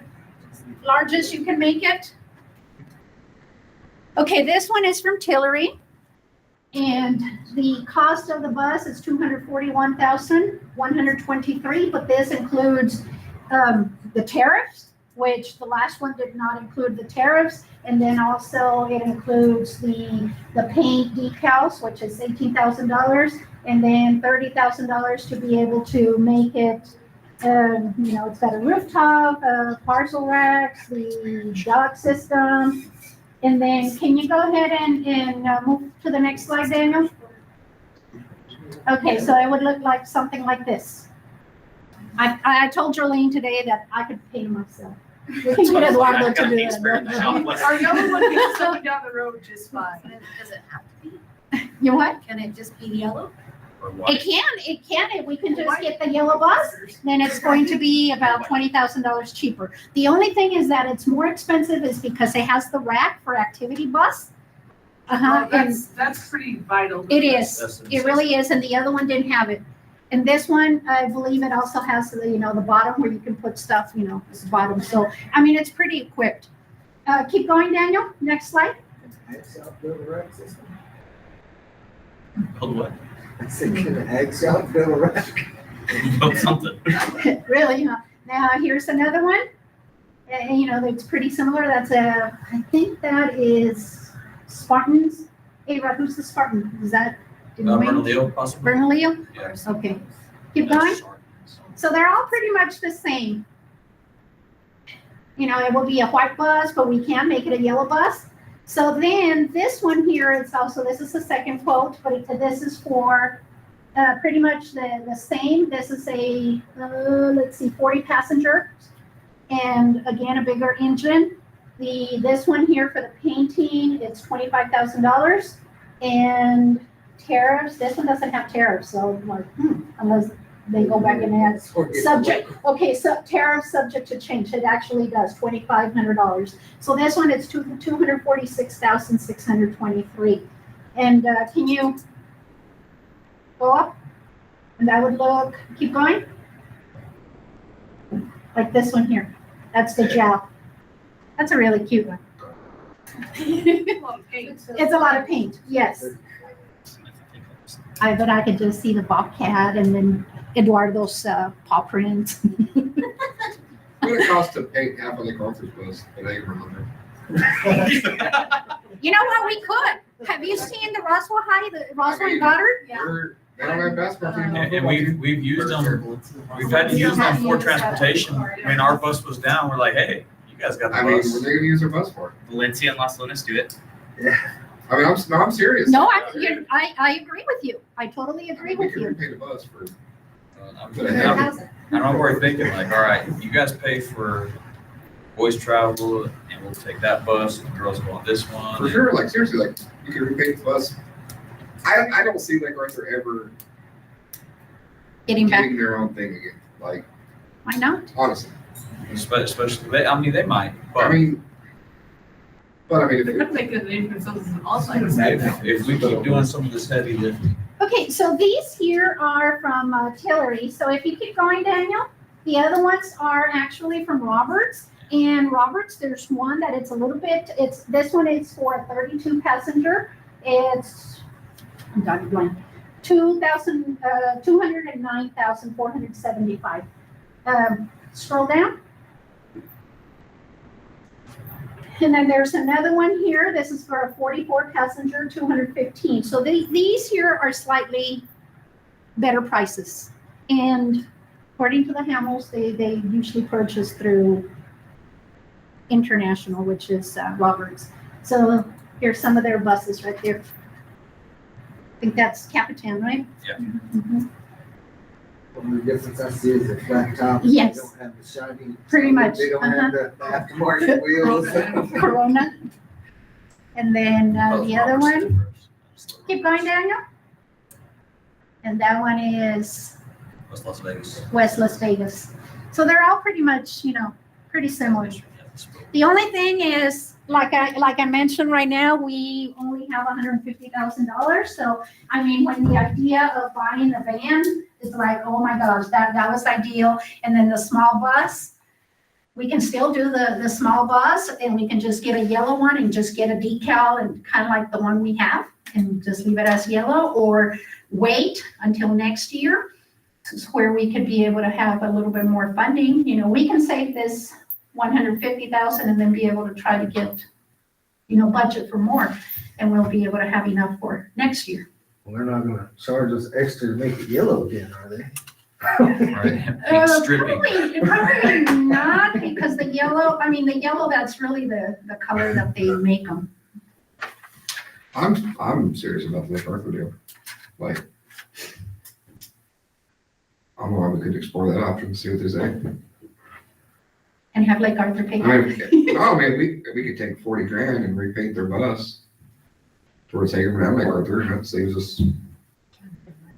largest you can make it? Okay, this one is from Tillery. And the cost of the bus is $241,123, but this includes the tariffs, which the last one did not include the tariffs. And then also it includes the paint decals, which is $18,000, and then $30,000 to be able to make it, it's got a rooftop, parcel racks, the dock system. And then can you go ahead and move to the next slide, Daniel? Okay, so it would look like something like this. I told Jolene today that I could paint it myself. We can get Eduardo to do it. Our yellow one is coming down the road just fine. Does it have to be? You what? Can it just be yellow? It can. If we can just get the yellow bus, then it's going to be about $20,000 cheaper. The only thing is that it's more expensive is because it has the rack for activity bus. That's pretty vital. It is. It really is. And the other one didn't have it. And this one, I believe it also has the bottom where you can put stuff, the bottom. So, I mean, it's pretty equipped. Keep going, Daniel. Next slide. Build what? I said, can the ag shop build a rack? Build something. Really, huh? Now, here's another one. It's pretty similar. I think that is Spartans. Hey, Rob, who's the Spartan? Is that? Bernalillo, possibly? Bernalillo? Yes. Okay. Keep going. So they're all pretty much the same. You know, it will be a white bus, but we can make it a yellow bus. So then this one here, it's also, this is the second quote, but this is for pretty much the same. This is a, let's see, 40 passenger. And again, a bigger engine. This one here for the painting, it's $25,000. And tariffs, this one doesn't have tariffs, so I'm like, unless they go back and add subject. Okay, so tariffs subject to change. It actually does $2,500. So this one is $246,623. And can you go up? And that would look. Keep going. Like this one here. That's the gel. That's a really cute one. It's a lot of paint. Yes. But I could just see the bobcat and then Eduardo's paw prints. What would it cost to paint half of the Carthage bus at Hagerman? You know what? We could. Have you seen the Roswell High, the Roswell and Goddard? They don't have basketball teams. And we've used them, we've had to use them for transportation. I mean, our bus was down, we're like, hey, you guys got the I mean, bus. what are they gonna use their bus for? Valencia and Las Lunas do it. I mean, I'm serious. No, I agree with you. I totally agree We with could you. repay the bus for. I'm already thinking like, all right, you guys pay for boys travel and we'll take that bus and the girls go on this one. For sure, like seriously, like you could repay the bus. I don't see Lake Arthur ever Getting back. getting their own thing again. Like, Why not? honestly, Especially, they might, I mean, but I mean, They're if, gonna make a name for themselves as an all-star. if we keep doing some of this heavy lifting. Okay, so these here are from Tillery. So if you keep going, Daniel, the other ones are actually from Roberts. And Roberts, there's one that it's a little bit, this one is for a 32 passenger. It's, I'm done going, 209,475. Scroll down. And then there's another one here. This is for a 44 passenger, 215. So these here are slightly better prices. And according to the Hamels, they usually purchase through International, which is Roberts. So here's some of their buses right there. I think that's Capitan, right? Yeah. Mhm. The difference I see is the flat top. Yes. They don't have the shiny. Pretty much. They don't have the aftermarket wheels. Corona. And then the other one, keep going, Daniel. And that one is West Las Vegas. West Las Vegas. So they're all pretty much, pretty similar. The only thing is, like I mentioned right now, we only have $150,000. So, I mean, when the idea of buying a van is like, oh my gosh, that was ideal. And then the small bus, we can still do the small bus and we can just get a yellow one and just get a decal and kind of like the one we have and just leave it as yellow, or wait until next year where we could be able to have a little bit more funding. We can save this 150,000 and then be able to try to get, budget for more, and we'll be able to have enough for next year. They're not gonna charge us extra to make it yellow again, are they? Right. Pink stripping. Probably not, because the yellow, that's really the color that they make them. I'm serious about the Lake Arthur deal. Like, I don't know why we could explore that option, see what they say. And have Lake Arthur pay. I mean, we could take 40 grand and repaint their bus towards Hagerman and Lake Arthur, and that saves us.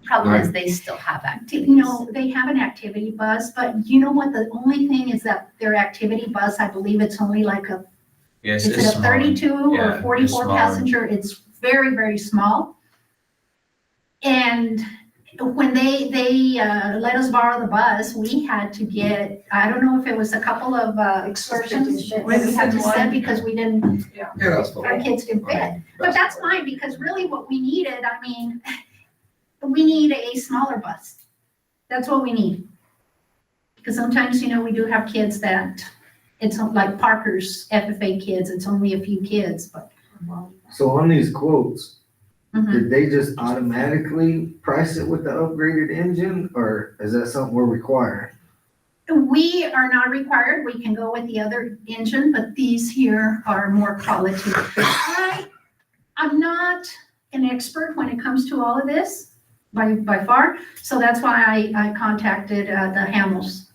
Problem is they still have activities. They have an activity bus, but you know what? The only thing is that their activity bus, I believe it's only like Yes, is it's it a 32 smaller. or Yeah, 44 it's smaller. passenger? It's very, very small. And when they let us borrow the bus, we had to get, I don't know if it was a couple of excursions that we had to send because we didn't, Yeah, that's fine. our kids didn't fit. But that's fine, because really what we needed, we need a smaller bus. That's what we need. Because sometimes, we do have kids that, it's like Parker's FFA kids, it's only a few kids, but. So on these quotes, Mhm. did they just automatically price it with the upgraded engine, or is that something we're requiring? We are not required, we can go with the other engine, but these here are more quality. I'm not an expert when it comes to all of this, by far, so that's why I contacted the Hamels.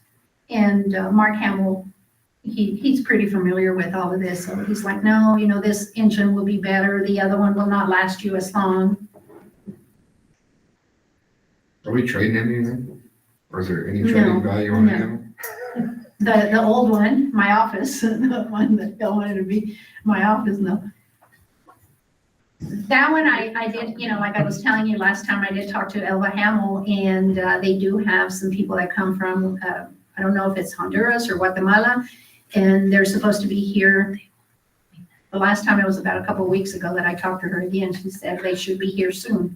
And Mark Hamill, he's pretty familiar with all of this, so he's like, no, this engine will be better, the other one will not last you as long. Are we trading anything? Or is there any No, trading value on no. him? The old one, my office, the one that I wanted to be my office, no. That one I did, like I was telling you last time, I did talk to Elva Hamill, and they do have some people that come from, I don't know if it's Honduras or Guatemala, and they're supposed to be here. The last time, it was about a couple of weeks ago that I talked to her again. She said they should be here soon.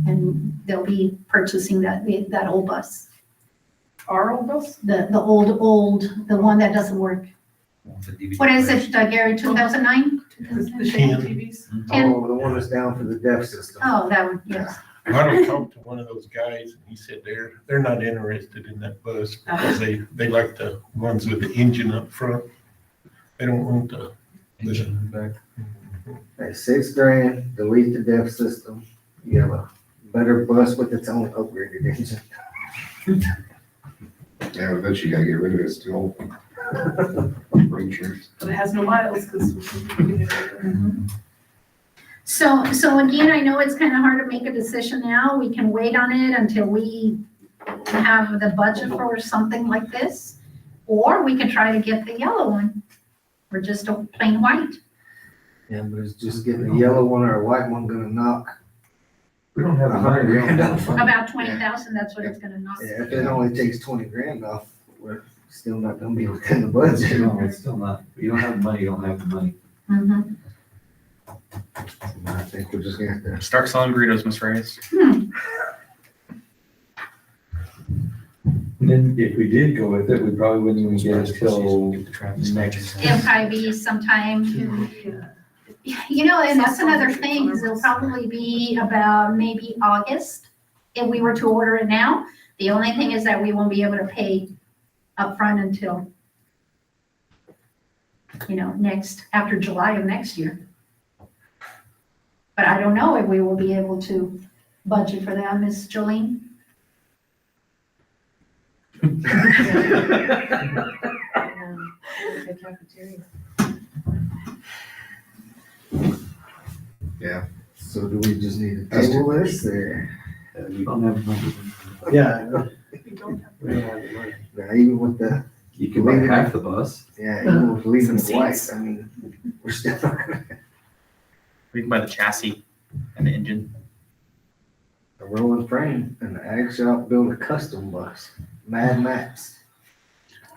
And they'll be purchasing that old bus. Our old bus? The old, the one that doesn't work. What is it, Gary, 2009? The shady TVs? Oh, the one that's down for the deaf system. Oh, that one, yes. I don't talk to one of those guys, and he said they're not interested in that bus because they like the ones with the engine up front. They don't want the engine back. At $6,000, delete the deaf system. You have a better bus with its own upgraded engine. Yeah, I bet you gotta get rid of it still. For insurance. But it has no miles because. So again, I know it's kind of hard to make a decision now. We can wait on it until we have the budget for something like this. Or we can try to get the yellow one, or just a plain white. Yeah, but it's just getting a yellow one or a white one gonna knock. We don't have $100,000 off. About 20,000, that's what it's gonna knock. Yeah, if it only takes $20,000 off, we're still not gonna be within the budget. No, it's still not. You don't have the money, you don't have the money. Mhm. I think we're just gonna have to. Start selling burritos, Miss Reyes. And then if we did go with it, we probably wouldn't even get it till next. It'll probably be sometime, and that's another thing, is it'll probably be about maybe August if we were to order it now. The only thing is that we won't be able to pay upfront until, after July of next year. But I don't know if we will be able to budget for that, Miss Jolene. Yeah. So do we just need to table this or? You don't have money. Yeah, I know. We don't have the money. Now, even with the. You can buy half the bus. Yeah, even with leaving Some the white, seats. I mean, we're still not gonna. We can buy the chassis and the engine. A rolling frame and the ag shop build a custom bus, Mad Max.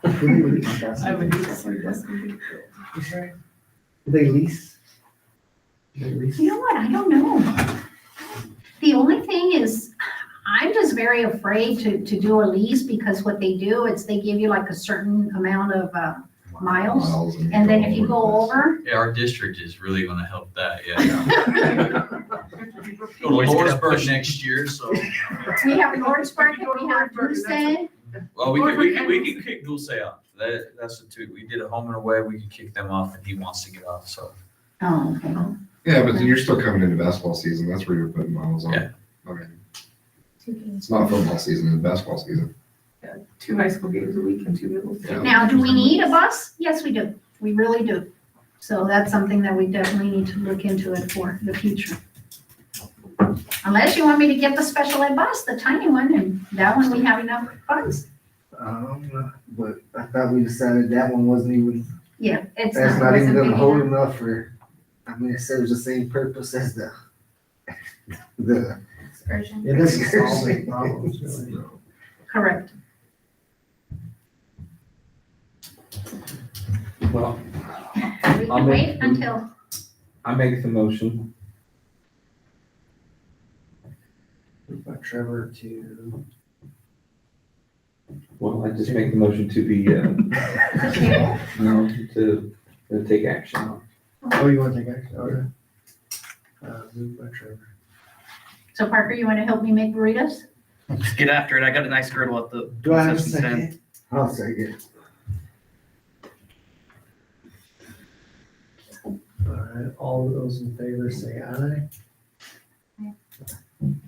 I would need to see this. They lease? You know what, I don't know. The only thing is, I'm just very afraid to do a lease, because what they do is they give you like a certain amount of miles. And then if you go over, Yeah, our district is really gonna help that, yeah. Go to Lawrenceburg next year, so. we have Lawrenceburg and we have Brewstead. Well, we can kick Dulce off. That's the two. We did a home and away. We can kick them off, and he wants to get off, so. Oh, okay. Yeah, but then you're still coming into basketball season. That's where you're putting miles on. Yeah. I mean, it's not football season, it's basketball season. 2 high school games a week and 2 middle schools. Yeah. Now, do we need a bus? Yes, we do. We really do. So that's something that we definitely need to look into it for the future. Unless you want me to get the special ed bus, the tiny one, and that one we have enough funds. But I thought we decided that one wasn't even, Yeah, it's that's not. not even wasn't gonna big hold enough. enough for, I mean, it serves the same purpose as the Excursion. It doesn't solve any problems, really. Correct. Well, We I'll can make- wait until, I make the motion. Moved by Trevor to. Well, I just make the motion to be, no, to take action. Oh, you want to take action? Okay. Moved by Trevor. so Parker, you want to help me make burritos? Let's get after it. I got a nice girdle at the Do I have a concession stand. second? I'll second. All right, all of those in favor say aye.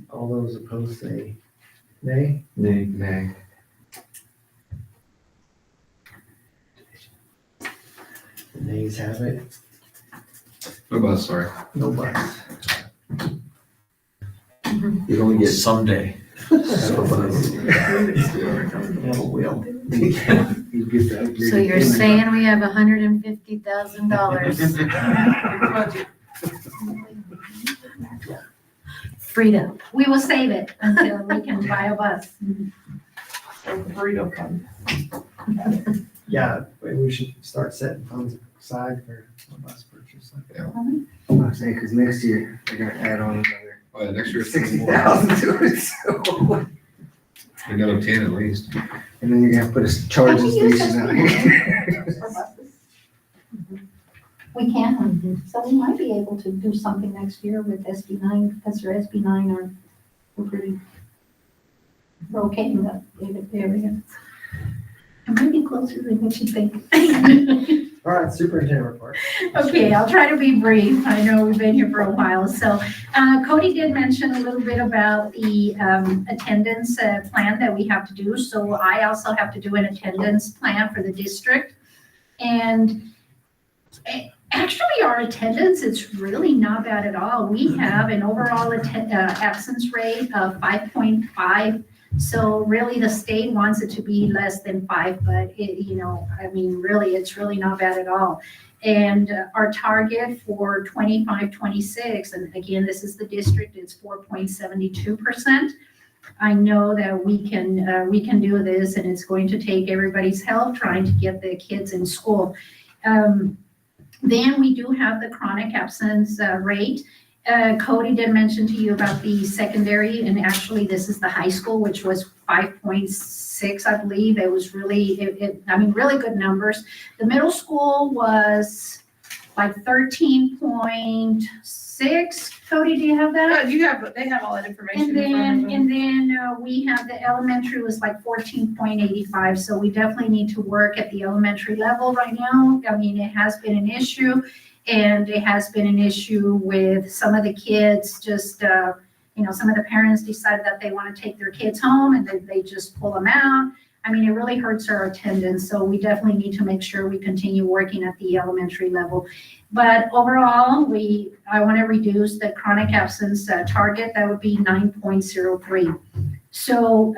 All those opposed say nay. Nay. Nay. The nays have it. No bus, sorry. No buts. You don't get Someday. Yeah, will. You get that. So you're saying we have $150,000 freed up? We will save it until we can buy a bus. Burrito fund. Yeah, we should start setting funds aside for a bus purchase like that. I'm saying, cause next year, they're gonna add on another Oh, yeah, next year it's 60,000 to it, so. another 10 at least. And then you're gonna put a charging Can we use station out SB9 here. for buses? We can, so we might be able to do something next year with SB9, because their SB9 we're pretty, we're okay in that area. It might be closer than what you think. All right, superintendent report. Okay, I'll try to be brief. I know we've been here for a while. So Cody did mention a little bit about the attendance plan that we have to do. So I also have to do an attendance plan for the district. And actually, our attendance is really not bad at all. We have an overall absence rate of 5.5. So really, the state wants it to be less than 5, but really, it's really not bad at all. And our target for 25-26, and again, this is the district, it's 4.72%. I know that we can do this, and it's going to take everybody's help trying to get the kids in school. Then we do have the chronic absence rate. Cody did mention to you about the secondary, and actually this is the high school, which was 5.6, I believe. It was really, really good numbers. The middle school was like 13.6. Cody, do you have that? They have all that information. And then we have the elementary was like 14.85. So we definitely need to work at the elementary level right now. I mean, it has been an issue. And it has been an issue with some of the kids, just, some of the parents decided that they want to take their kids home and they just pull them out. I mean, it really hurts our attendance. So we definitely need to make sure we continue working at the elementary level. But overall, I want to reduce the chronic absence target. That would be 9.03. So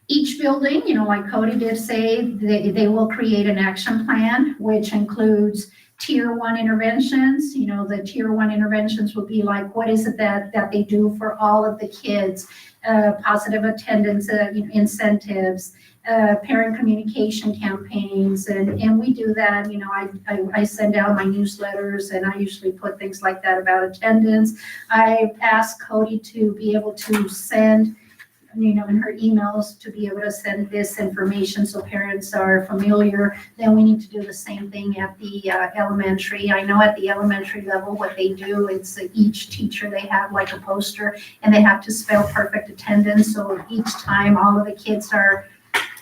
each building, like Cody did say, they will create an action plan, which includes Tier 1 interventions. The Tier 1 interventions would be like, what is it that they do for all of the kids? Positive attendance incentives, parent communication campaigns, and we do that. I send out my newsletters, and I usually put things like that about attendance. I asked Cody to be able to send in her emails, to be able to send this information so parents are familiar. Then we need to do the same thing at the elementary. I know at the elementary level what they do, it's each teacher, they have like a poster and they have to spell perfect attendance. So each time all of the kids are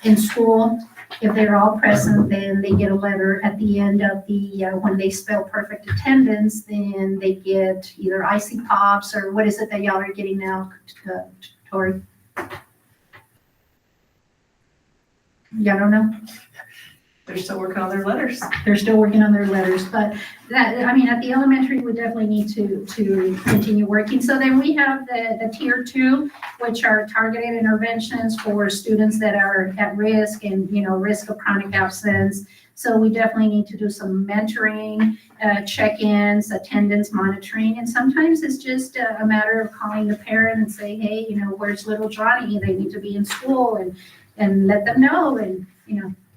in school, if they're all present, then they get a letter at the end of the, when they spell perfect attendance, then they get either icy pops or what is it that y'all are getting now, Tori? Yeah, I don't know. They're still working on their letters. They're still working on their letters, but at the elementary, we definitely need to continue working. So then we have the Tier 2, which are targeted interventions for students that are at risk and, risk of chronic absence. So we definitely need to do some mentoring, check-ins, attendance monitoring. And sometimes it's just a matter of calling the parent and say, hey, where's little Johnny? They need to be in school, and let them know. And,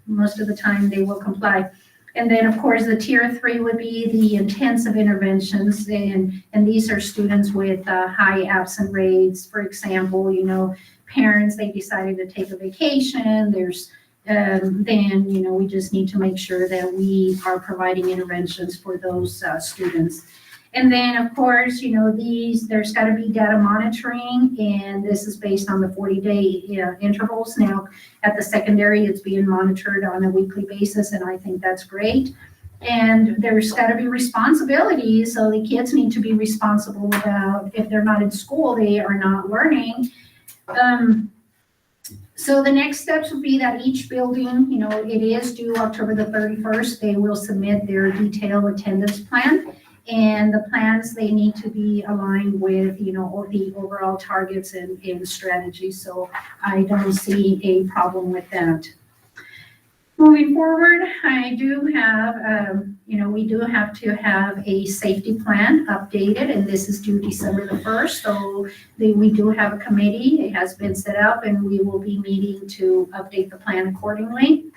most of the time they will comply. And then, of course, the Tier 3 would be the intensive interventions. And these are students with high absent rates. For example, parents, they decided to take a vacation. There's then, we just need to make sure that we are providing interventions for those students. And then, of course, there's got to be data monitoring, and this is based on the 40-day intervals. Now, at the secondary, it's being monitored on a weekly basis, and I think that's great. And there's got to be responsibilities, so the kids need to be responsible about if they're not in school, they are not learning. So the next steps would be that each building, it is due October the 31st. They will submit their detailed attendance plan. And the plans, they need to be aligned with, the overall targets and strategies. So I don't see a problem with that. Moving forward, I do have, we do have to have a safety plan updated, and this is due December the 1st. So we do have a committee. It has been set up, and we will be meeting to update the plan accordingly.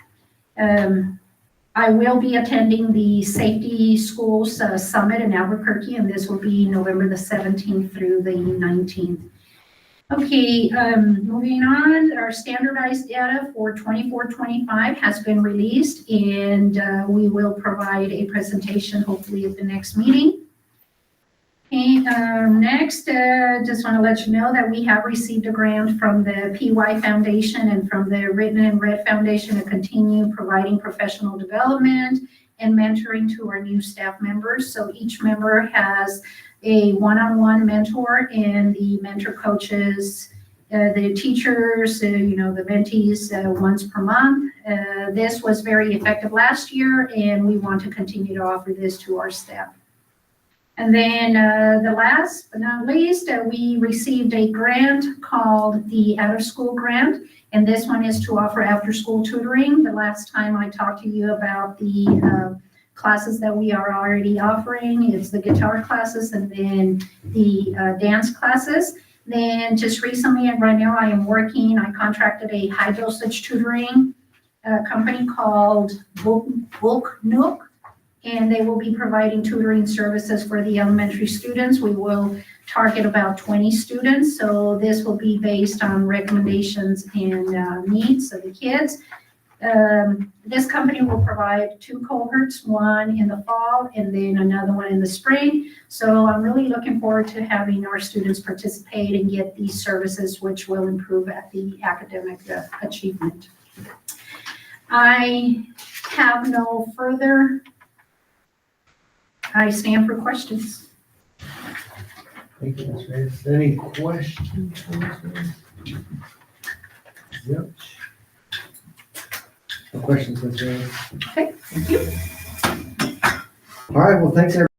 I will be attending the Safety Schools Summit in Albuquerque, and this will be November the 17th through the 19th. Okay, moving on, our standardized data for 24-25 has been released, and we will provide a presentation hopefully at the next meeting. Okay, next, just want to let you know that we have received a grant from the PY Foundation and from the Written and Read Foundation to continue providing professional development and mentoring to our new staff members. So each member has a one-on-one mentor, and the mentor coaches, the teachers, the mentees once per month. This was very effective last year, and we want to continue to offer this to our staff. And then the last but not least, we received a grant called the Out of School Grant, and this one is to offer after-school tutoring. The last time I talked to you about the classes that we are already offering, it's the guitar classes and then the dance classes. Then just recently, and right now I contracted a high dosage tutoring company called Book Nook. And they will be providing tutoring services for the elementary students. We will target about 20 students. So this will be based on recommendations and needs of the kids. This company will provide 2 cohorts, one in the fall and then another one in the spring. So I'm really looking forward to having our students participate and get these services, which will improve at the academic achievement. I have no further. I stand for questions. Thank you, Ms. Reyes. Any questions for Ms. Reyes? Yep. No questions, Ms. Reyes. Okay, thank you. All right, well, thanks, everybody.